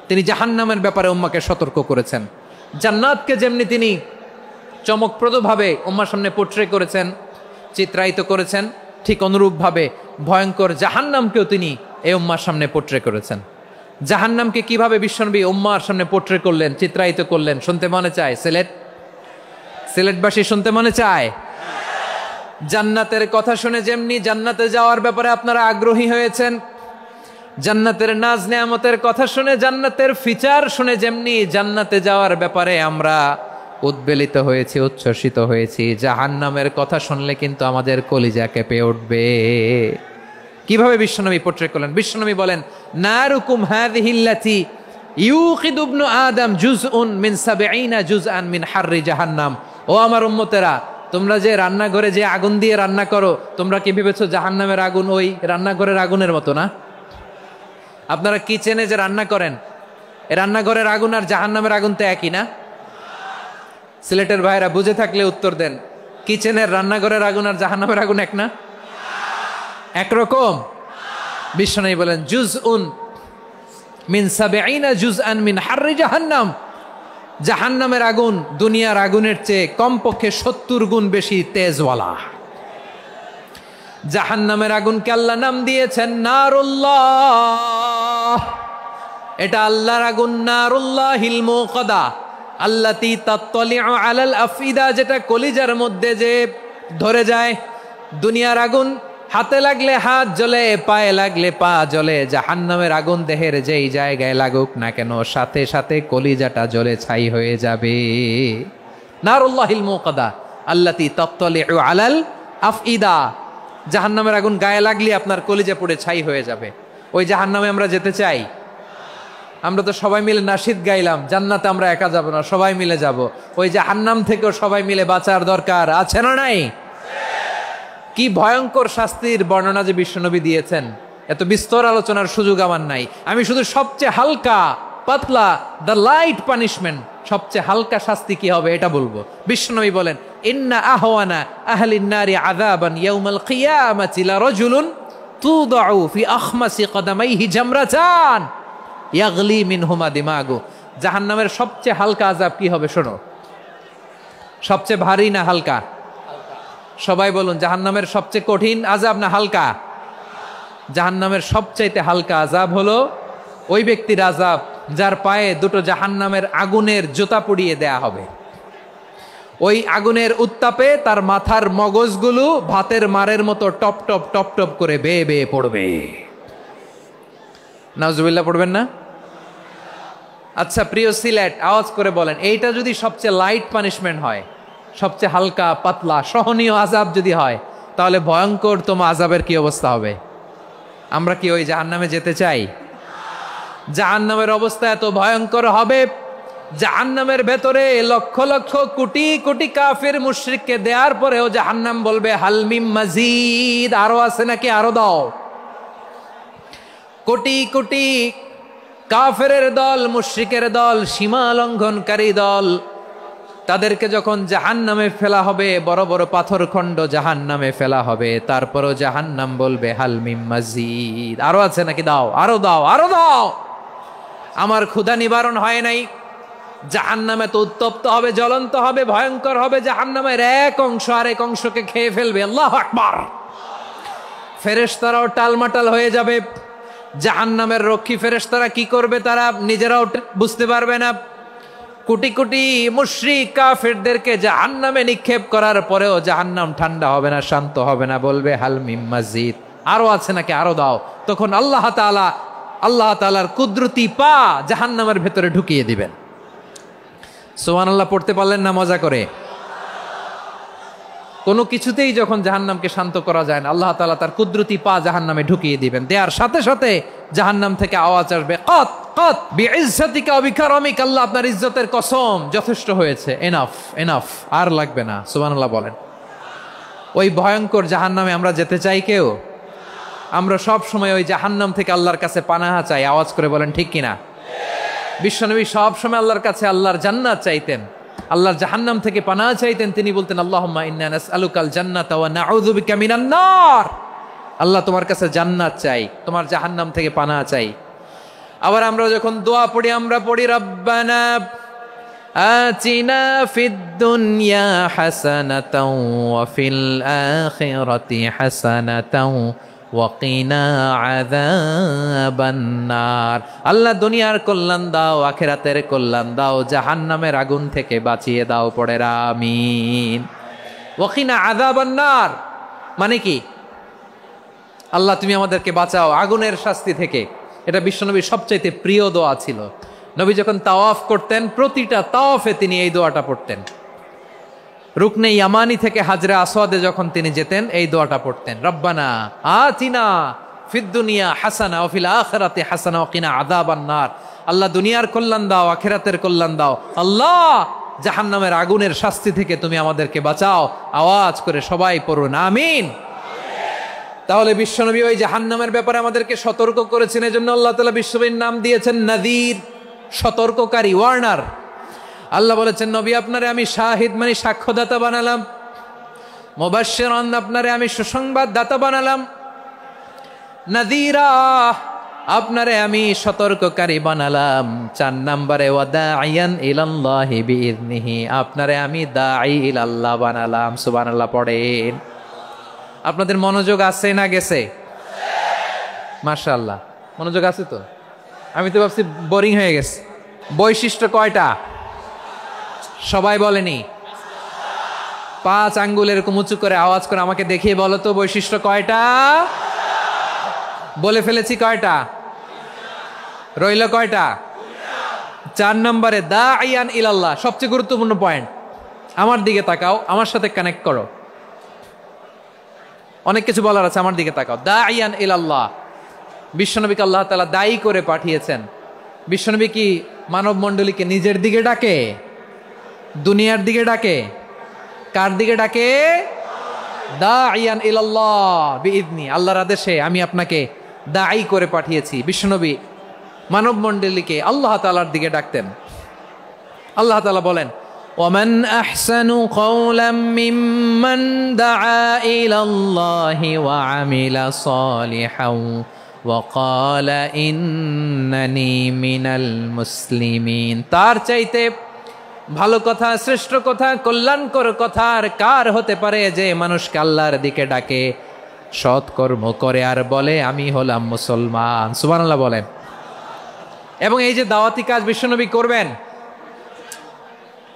তিনি জাহান্নামের ব্যাপারে উম্মাকে সতর্ক করেছেন। জান্নাতকে যেমনি তিনি চমকপ্রদভাবে উম্মার সামনে পোট্রে করেছেন, চিত্রায়িত করেছেন, ঠিক অনুরূপভাবে ভয়ঙ্কর জাহান্নামকেও তিনি এই উম্মার সামনে পোট্রে করেছেন। জাহান্নামকে কিভাবে বিশ্বনবী উম্মার সামনে পোট্রে করলেন, চিত্রায়িত করলেন, শুনতে মনে চায়? সিলেটবাসী শুনতে মনে চায়? জান্নাতের কথা শুনে যেমনি জান্নাতে যাওয়ার ব্যাপারে আপনারা আগ্রহী হয়েছেন, জান্নাতের নাজ নেয়ামতের কথা শুনে, জান্নাতের ফিচার শুনে যেমনি জান্নাতে যাওয়ার ব্যাপারে আমরা উদ্বেলিত হয়েছি, উচ্ছ্বসিত হয়েছি, জাহান্নামের কথা শুনলে কিন্তু আমাদের কলিজা কেঁপে উঠবে। কিভাবে বিশ্বনবী পোট্রে করলেন? বিশ্বনবী বলেন, নারুকুম হাযিহিল্লাতী ইউকিদু ইবনু আদম জুজউন মিন ৭০ জুজআন মিন হাররি জাহান্নাম। ও আমার উম্মতেরা, তোমরা যে রান্নাঘরে যে আগুন দিয়ে রান্না করো, তোমরা কি ভেবেছো জাহান্নামের আগুন ওই রান্নাঘরের আগুনের মতো না? আপনারা কিচেনে যে রান্না করেন, এই রান্নাঘরের আগুন আর জাহান্নামের আগুন তো একই না? সিলেটের ভাইরা বুঝে থাকলে উত্তর দেন, কিচেনের রান্নাঘরের আগুন আর জাহান্নামের আগুন এক না? একরকম? বিশ্বনবী বলেন, জুজউন মিন ৭০ জুজআন মিন হাররি জাহান্নাম। জাহান্নামের আগুন দুনিয়ার আগুনের চেয়ে কমপক্ষে ৭০ গুণ বেশি তেজওয়ালা। জাহান্নামের আগুনকে আল্লাহ নাম দিয়েছেন নারুল্লাহ। এটা আল্লাহর আগুন, নারুল্লাহিল মুকাদা আল্লাতী তাত্তালিউ আলাল আফইদা, যেটা কলিজার মধ্যে যে ধরে যায়। দুনিয়ার আগুন হাতে লাগলে হাত জ্বলে, পায়ে লাগলে পা জ্বলে। জাহান্নামের আগুন দেহের যেই জায়গায় লাগুক না কেন, সাথে সাথে কলিজাটা জ্বলে ছাই হয়ে যাবে। নারুল্লাহিল মুকাদা আল্লাতী তাত্তালিউ আলাল আফইদা। জাহান্নামের আগুন গায়ে লাগলে আপনার কলিজা পুড়ে ছাই হয়ে যাবে। ওই জাহান্নামে আমরা যেতে চাই? আমরা তো সবাই মিলে নাশিদ গাইলাম, জান্নাতে আমরা একা যাব না, সবাই মিলে যাব। ওই জাহান্নাম থেকেও সবাই মিলে বাঁচার দরকার আছে না নাই? কি ভয়ঙ্কর শাস্তির বর্ণনা যে বিশ্বনবী দিয়েছেন, এত বিস্তর আলোচনার সুযোগ আমার নাই। আমি শুধু সবচেয়ে হালকা পাতলা, দ্য লাইট পানিশমেন্ট, সবচেয়ে হালকা শাস্তি কি হবে এটা বলবো। বিশ্বনবী বলেন, ইন্না আহওয়ানা আহলিন নারি আযাবান ইয়াউমাল কিয়ামাতি লারাজুলুন তুদাউ ফি আখমাসি কদামাইহি জামরাতান ইয়াগলি মিনহুমা দিমাগু। জাহান্নামের সবচেয়ে হালকা আযাব কি হবে শোনো। সবচেয়ে ভারী না হালকা? সবাই বলুন, জাহান্নামের সবচেয়ে কঠিন আযাব না হালকা? জাহান্নামের সবচাইতে হালকা আযাব হলো ওই ব্যক্তির আযাব যার পায়ে দুটো জাহান্নামের আগুনের জুতা পরিয়ে দেয়া হবে। ওই আগুনের উত্তাপে তার মাথার মগজগুলো ভাতের মারের মতো টপ টপ টপ টপ করে বেয়ে বেয়ে পড়বে। নাউজুবিল্লাহ পড়বেন না? আচ্ছা প্রিয় সিলেট, আওয়াজ করে বলেন, এইটা যদি সবচেয়ে লাইট পানিশমেন্ট হয়, সবচেয়ে হালকা পাতলা সহনীয় আযাব যদি হয়, তাহলে ভয়ঙ্করতম আযাবের কি অবস্থা হবে? আমরা কি ওই জাহান্নামে যেতে চাই? জাহান্নামের অবস্থা এত ভয়ঙ্কর হবে জাহান্নামের ভেতরে লক্ষ লক্ষ কোটি কোটি কাফির মুশরিককে দেওয়ার পরেও জাহান্নাম বলবে হাল মিম মাজিদ, আরো আছে নাকি, আরো দাও। কোটি কোটি কাফেরের দল, মুশরিকের দল, সীমা লঙ্ঘনকারী দল, তাদেরকে যখন জাহান্নামে ফেলা হবে, বড় বড় পাথরখণ্ড জাহান্নামে ফেলা হবে, তারপরও জাহান্নাম বলবে হাল মিম মাজিদ, আরো আছে নাকি, দাও, আরো দাও, আরো দাও। আমার ক্ষুধা নিবারণ হয় নাই। জাহান্নামে তো উত্তপ্ত হবে, জ্বলন্ত হবে, ভয়ঙ্কর হবে। জাহান্নামের এক অংশ আরেক অংশকে খেয়ে ফেলবে। আল্লাহু আকবার। ফেরেশতারাও টালমাটাল হয়ে যাবে। জাহান্নামের রক্ষী ফেরেশতারা কি করবে তারা নিজেরাও বুঝতে পারবে না। কোটি কোটি মুশরিক কাফেরদেরকে জাহান্নামে নিক্ষেপ করার পরেও জাহান্নাম ঠান্ডা হবে না, শান্ত হবে না, বলবে হাল মিম মাজিদ, আরো আছে নাকি, আরো দাও। তখন আল্লাহ তাআলার কুদরতি পা জাহান্নামের ভেতরে ঢুকিয়ে দিবেন। সুবহানাল্লাহ পড়তে পারলেন না মজা করে? কোনো কিছুতেই যখন জাহান্নামকে শান্ত করা যায় না, আল্লাহ তাআলা তার কুদরতি পা জাহান্নামে ঢুকিয়ে দিবেন। দেওয়ার সাথে সাথে জাহান্নাম থেকে আওয়াজ আসবে, কত কত বিইজ্জাতিকা ওয়া বিকারামিকা, আল্লাহ আপনার ইজ্জতের কসম, যথেষ্ট হয়েছে, এনাফ এনাফ, আর লাগবে না। সুবহানাল্লাহ বলেন। ওই ভয়ঙ্কর জাহান্নামে আমরা যেতে চাই কেউ? আমরা সব সময় ওই জাহান্নাম থেকে আল্লাহর কাছে পানাহা চাই। আওয়াজ করে বলেন ঠিক কিনা? বিশ্বনবী সব সময় আল্লাহর কাছে আল্লাহর জান্নাত চাইতেন, আল্লাহর জাহান্নাম থেকে পানাহ চাইতেন। তিনি বলতেন আল্লাহুম্মা ইন্না নাসআলুকাল জান্নাতা ওয়া নাউযু বিকা মিনান নার। আল্লাহ তোমার কাছে জান্নাত চাই, তোমার জাহান্নাম থেকে পানাহ চাই। আবার আমরা যখন দোয়া পড়ি, আমরা পড়ি রব্বানা আতিনা ফিদ দুনিয়া হাসানাতাও ওয়া ফিল আখিরাতি হাসানাতাও ওয়া কিনা আযাবান নার। আল্লাহ দুনিয়ার কল্যাণ দাও, আখিরাতের কল্যাণ দাও, জাহান্নামের আগুন থেকে বাঁচিয়ে দাও। পড়ে আমিন। ওয়া কিনা আযাবান নার মানে কি? আল্লাহ তুমি আমাদেরকে বাঁচাও আগুনের শাস্তি থেকে। এটা বিশ্বনবীর সবচাইতে প্রিয় দোয়া ছিল। নবী যখন তাওয়াফ করতেন, প্রতিটা তাওয়াফে তিনি এই দোয়াটা পড়তেন। রুকনে ইয়ামানি থেকে হাজরে আসওয়াদে যখন তিনি যেতেন, এই দোয়াটা পড়তেন, রব্বানা আতিনা ফিদ দুনিয়া হাসানা ওয়া ফিল আখিরাতি হাসানা ওয়া কিনা আযাবান নার। আল্লাহ দুনিয়ার কল্যাণ দাও, আখিরাতের কল্যাণ দাও। আল্লাহ জাহান্নামের আগুনের শাস্তি থেকে তুমি আমাদেরকে বাঁচাও। আওয়াজ করে সবাই পড়ুন আমিন। তাহলে বিশ্বনবী ওই জাহান্নামের ব্যাপারে আমাদেরকে সতর্ক করেছেন। এজন্য আল্লাহ তাআলা বিশ্বনবীর নাম দিয়েছেন নাযীর, সতর্ককারী, ওয়ার্নার। আল্লাহ বলেছেন নবী আপনারে আমি শাহিদ মানে সাক্ষ্যদাতা বানালাম, মুবাশশিরান আপনারে আমি সুসংবাদ দাতা বানালাম, নাযীরা আপনারে আমি সতর্ককারী বানালাম। 4 নম্বরে ওয়া দাঈয়ান ইলাল্লাহি বিইذনিহি, আপনারে আমি দাঈ ইলাল্লাহ বানালাম। সুবহানাল্লাহ পড়েন। আপনাদের মনোযোগ আছে না গেছে? মাশাআল্লাহ মনোযোগ আছে তো। আমি তো ভাবছি বোরিং হয়ে গেছে। বৈশিষ্ট্য কয়টা সবাই বলেনি? 5 আঙ্গুল এরকম উঁচু করে আওয়াজ করে আমাকে দেখিয়ে বলো তো বৈশিষ্ট্য কয়টা? বলে ফেলেছি কয়টা? রইল কয়টা? 4 নম্বরে দাঈয়ান ইলাল্লাহ, সবচেয়ে গুরুত্বপূর্ণ পয়েন্ট। আমার দিকে তাকাও, আমার সাথে কানেক্ট করো। অনেক কিছু বলার আছে, আমার দিকে তাকাও। দাঈয়ান ইলাল্লাহ, বিশ্বনবীকে আল্লাহ তাআলা দায়ী করে পাঠিয়েছেন। বিশ্বনবী কি মানব মণ্ডলীকে নিজের দিকে ডাকে? দুনিয়ার দিকে ডাকে? কার দিকে ডাকে? দাঈয়ান ইলাল্লাহ বিইذনি, আল্লাহর আদেশে আমি আপনাকে দায়ী করে পাঠিয়েছি। বিশ্বনবী মানব মণ্ডলীকে আল্লাহ তাআলার দিকে ডাকতেন। আল্লাহ তাআলা বলেন ومن أحسن قولا ممن دعا إلى الله وعمل صالحا وقال إنني من المسلمين। তার চাইতে ভালো কথা, শ্রেষ্ঠ কথা, কল্যাণকর কথা আর কার হতে পারে যে মানুষকে আল্লাহর দিকে ডাকে, সৎকর্ম করে আর বলে আমি হলাম মুসলমান। সুবহানাল্লাহ বলেন। এবং এই যে দাওয়াতি কাজ বিশ্বনবী করবেন,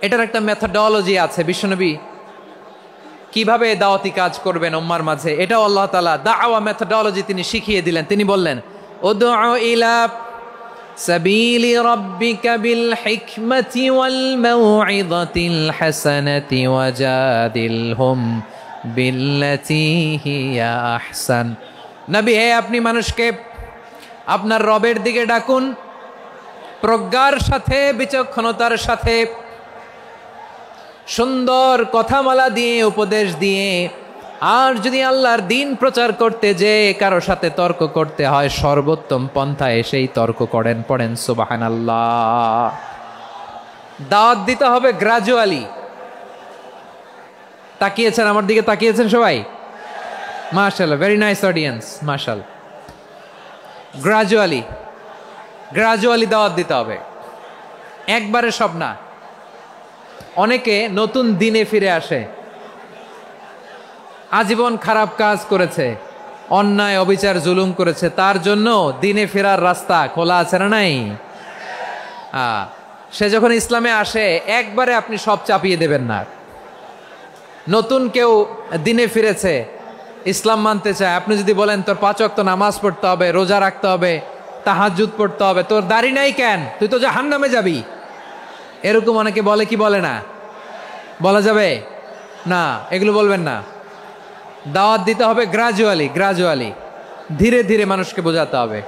এটার একটা মেথডোলজি আছে। বিশ্বনবী কিভাবে দাওয়াতি কাজ করবেন উম্মার মাঝে, এটাও আল্লাহ তাআলা দাওয়া মেথডোলজি তিনি শিখিয়ে দিলেন। তিনি বললেন উদউ ইলা সাবিলি রাব্বিকা বিল হিকমাতি ওয়াল মাউইযাতিল হাসানাতি ওয়াজাদিলহুম বিল্লাতী হিয়া আহসান। নবী হে আপনি মানুষকে আপনার রবের দিকে ডাকুন প্রজ্ঞার সাথে, বিচক্ষণতার সাথে, সুন্দর কথামালা দিয়ে, উপদেশ দিয়ে। আর যদি আল্লাহর দিন প্রচার করতে যে কারো সাথে তর্ক করতে হয়, সর্বোত্তম পন্থায় সেই তর্ক করেন। পড়েন সুবহানাল্লাহ। দাওয়াত দিতে হবে গ্রাজুয়ালি। তাকিয়েছেন আমার দিকে, তাকিয়েছেন সবাই? মাশাআল্লাহ, ভেরি নাইস অডিয়েন্স, মাশাআল্লাহ। গ্রাজুয়ালি গ্রাজুয়ালি দাওয়াত দিতে হবে, একবারে সব না। অনেকে নতুন দিনে ফিরে আসে, আজীবন খারাপ কাজ করেছে, অন্যায় অবিচার জুলুম করেছে, তার জন্য দিনে ফেরার রাস্তা খোলা আছে না নাই? সে যখন ইসলামে আসে একবারে আপনি সব চাপিয়ে দেবেন না। নতুন কেউ দিনে ফিরেছে, ইসলাম মানতে চায়, আপনি যদি বলেন তোর 5 ওয়াক্ত নামাজ পড়তে হবে, রোজা রাখতে হবে, তাহাজ্জুদ পড়তে হবে, তোর দাড়ি নাই কেন, তুই তো জাহান্নামে যাবি, এরকম অনেকে বলে কি বলে না? বলা যাবে না, এগুলো বলবেন না। দাওয়াত দিতে হবে গ্রাজুয়ালি, গ্রাজুয়ালি, ধীরে ধীরে মানুষকে বোঝাতে হবে।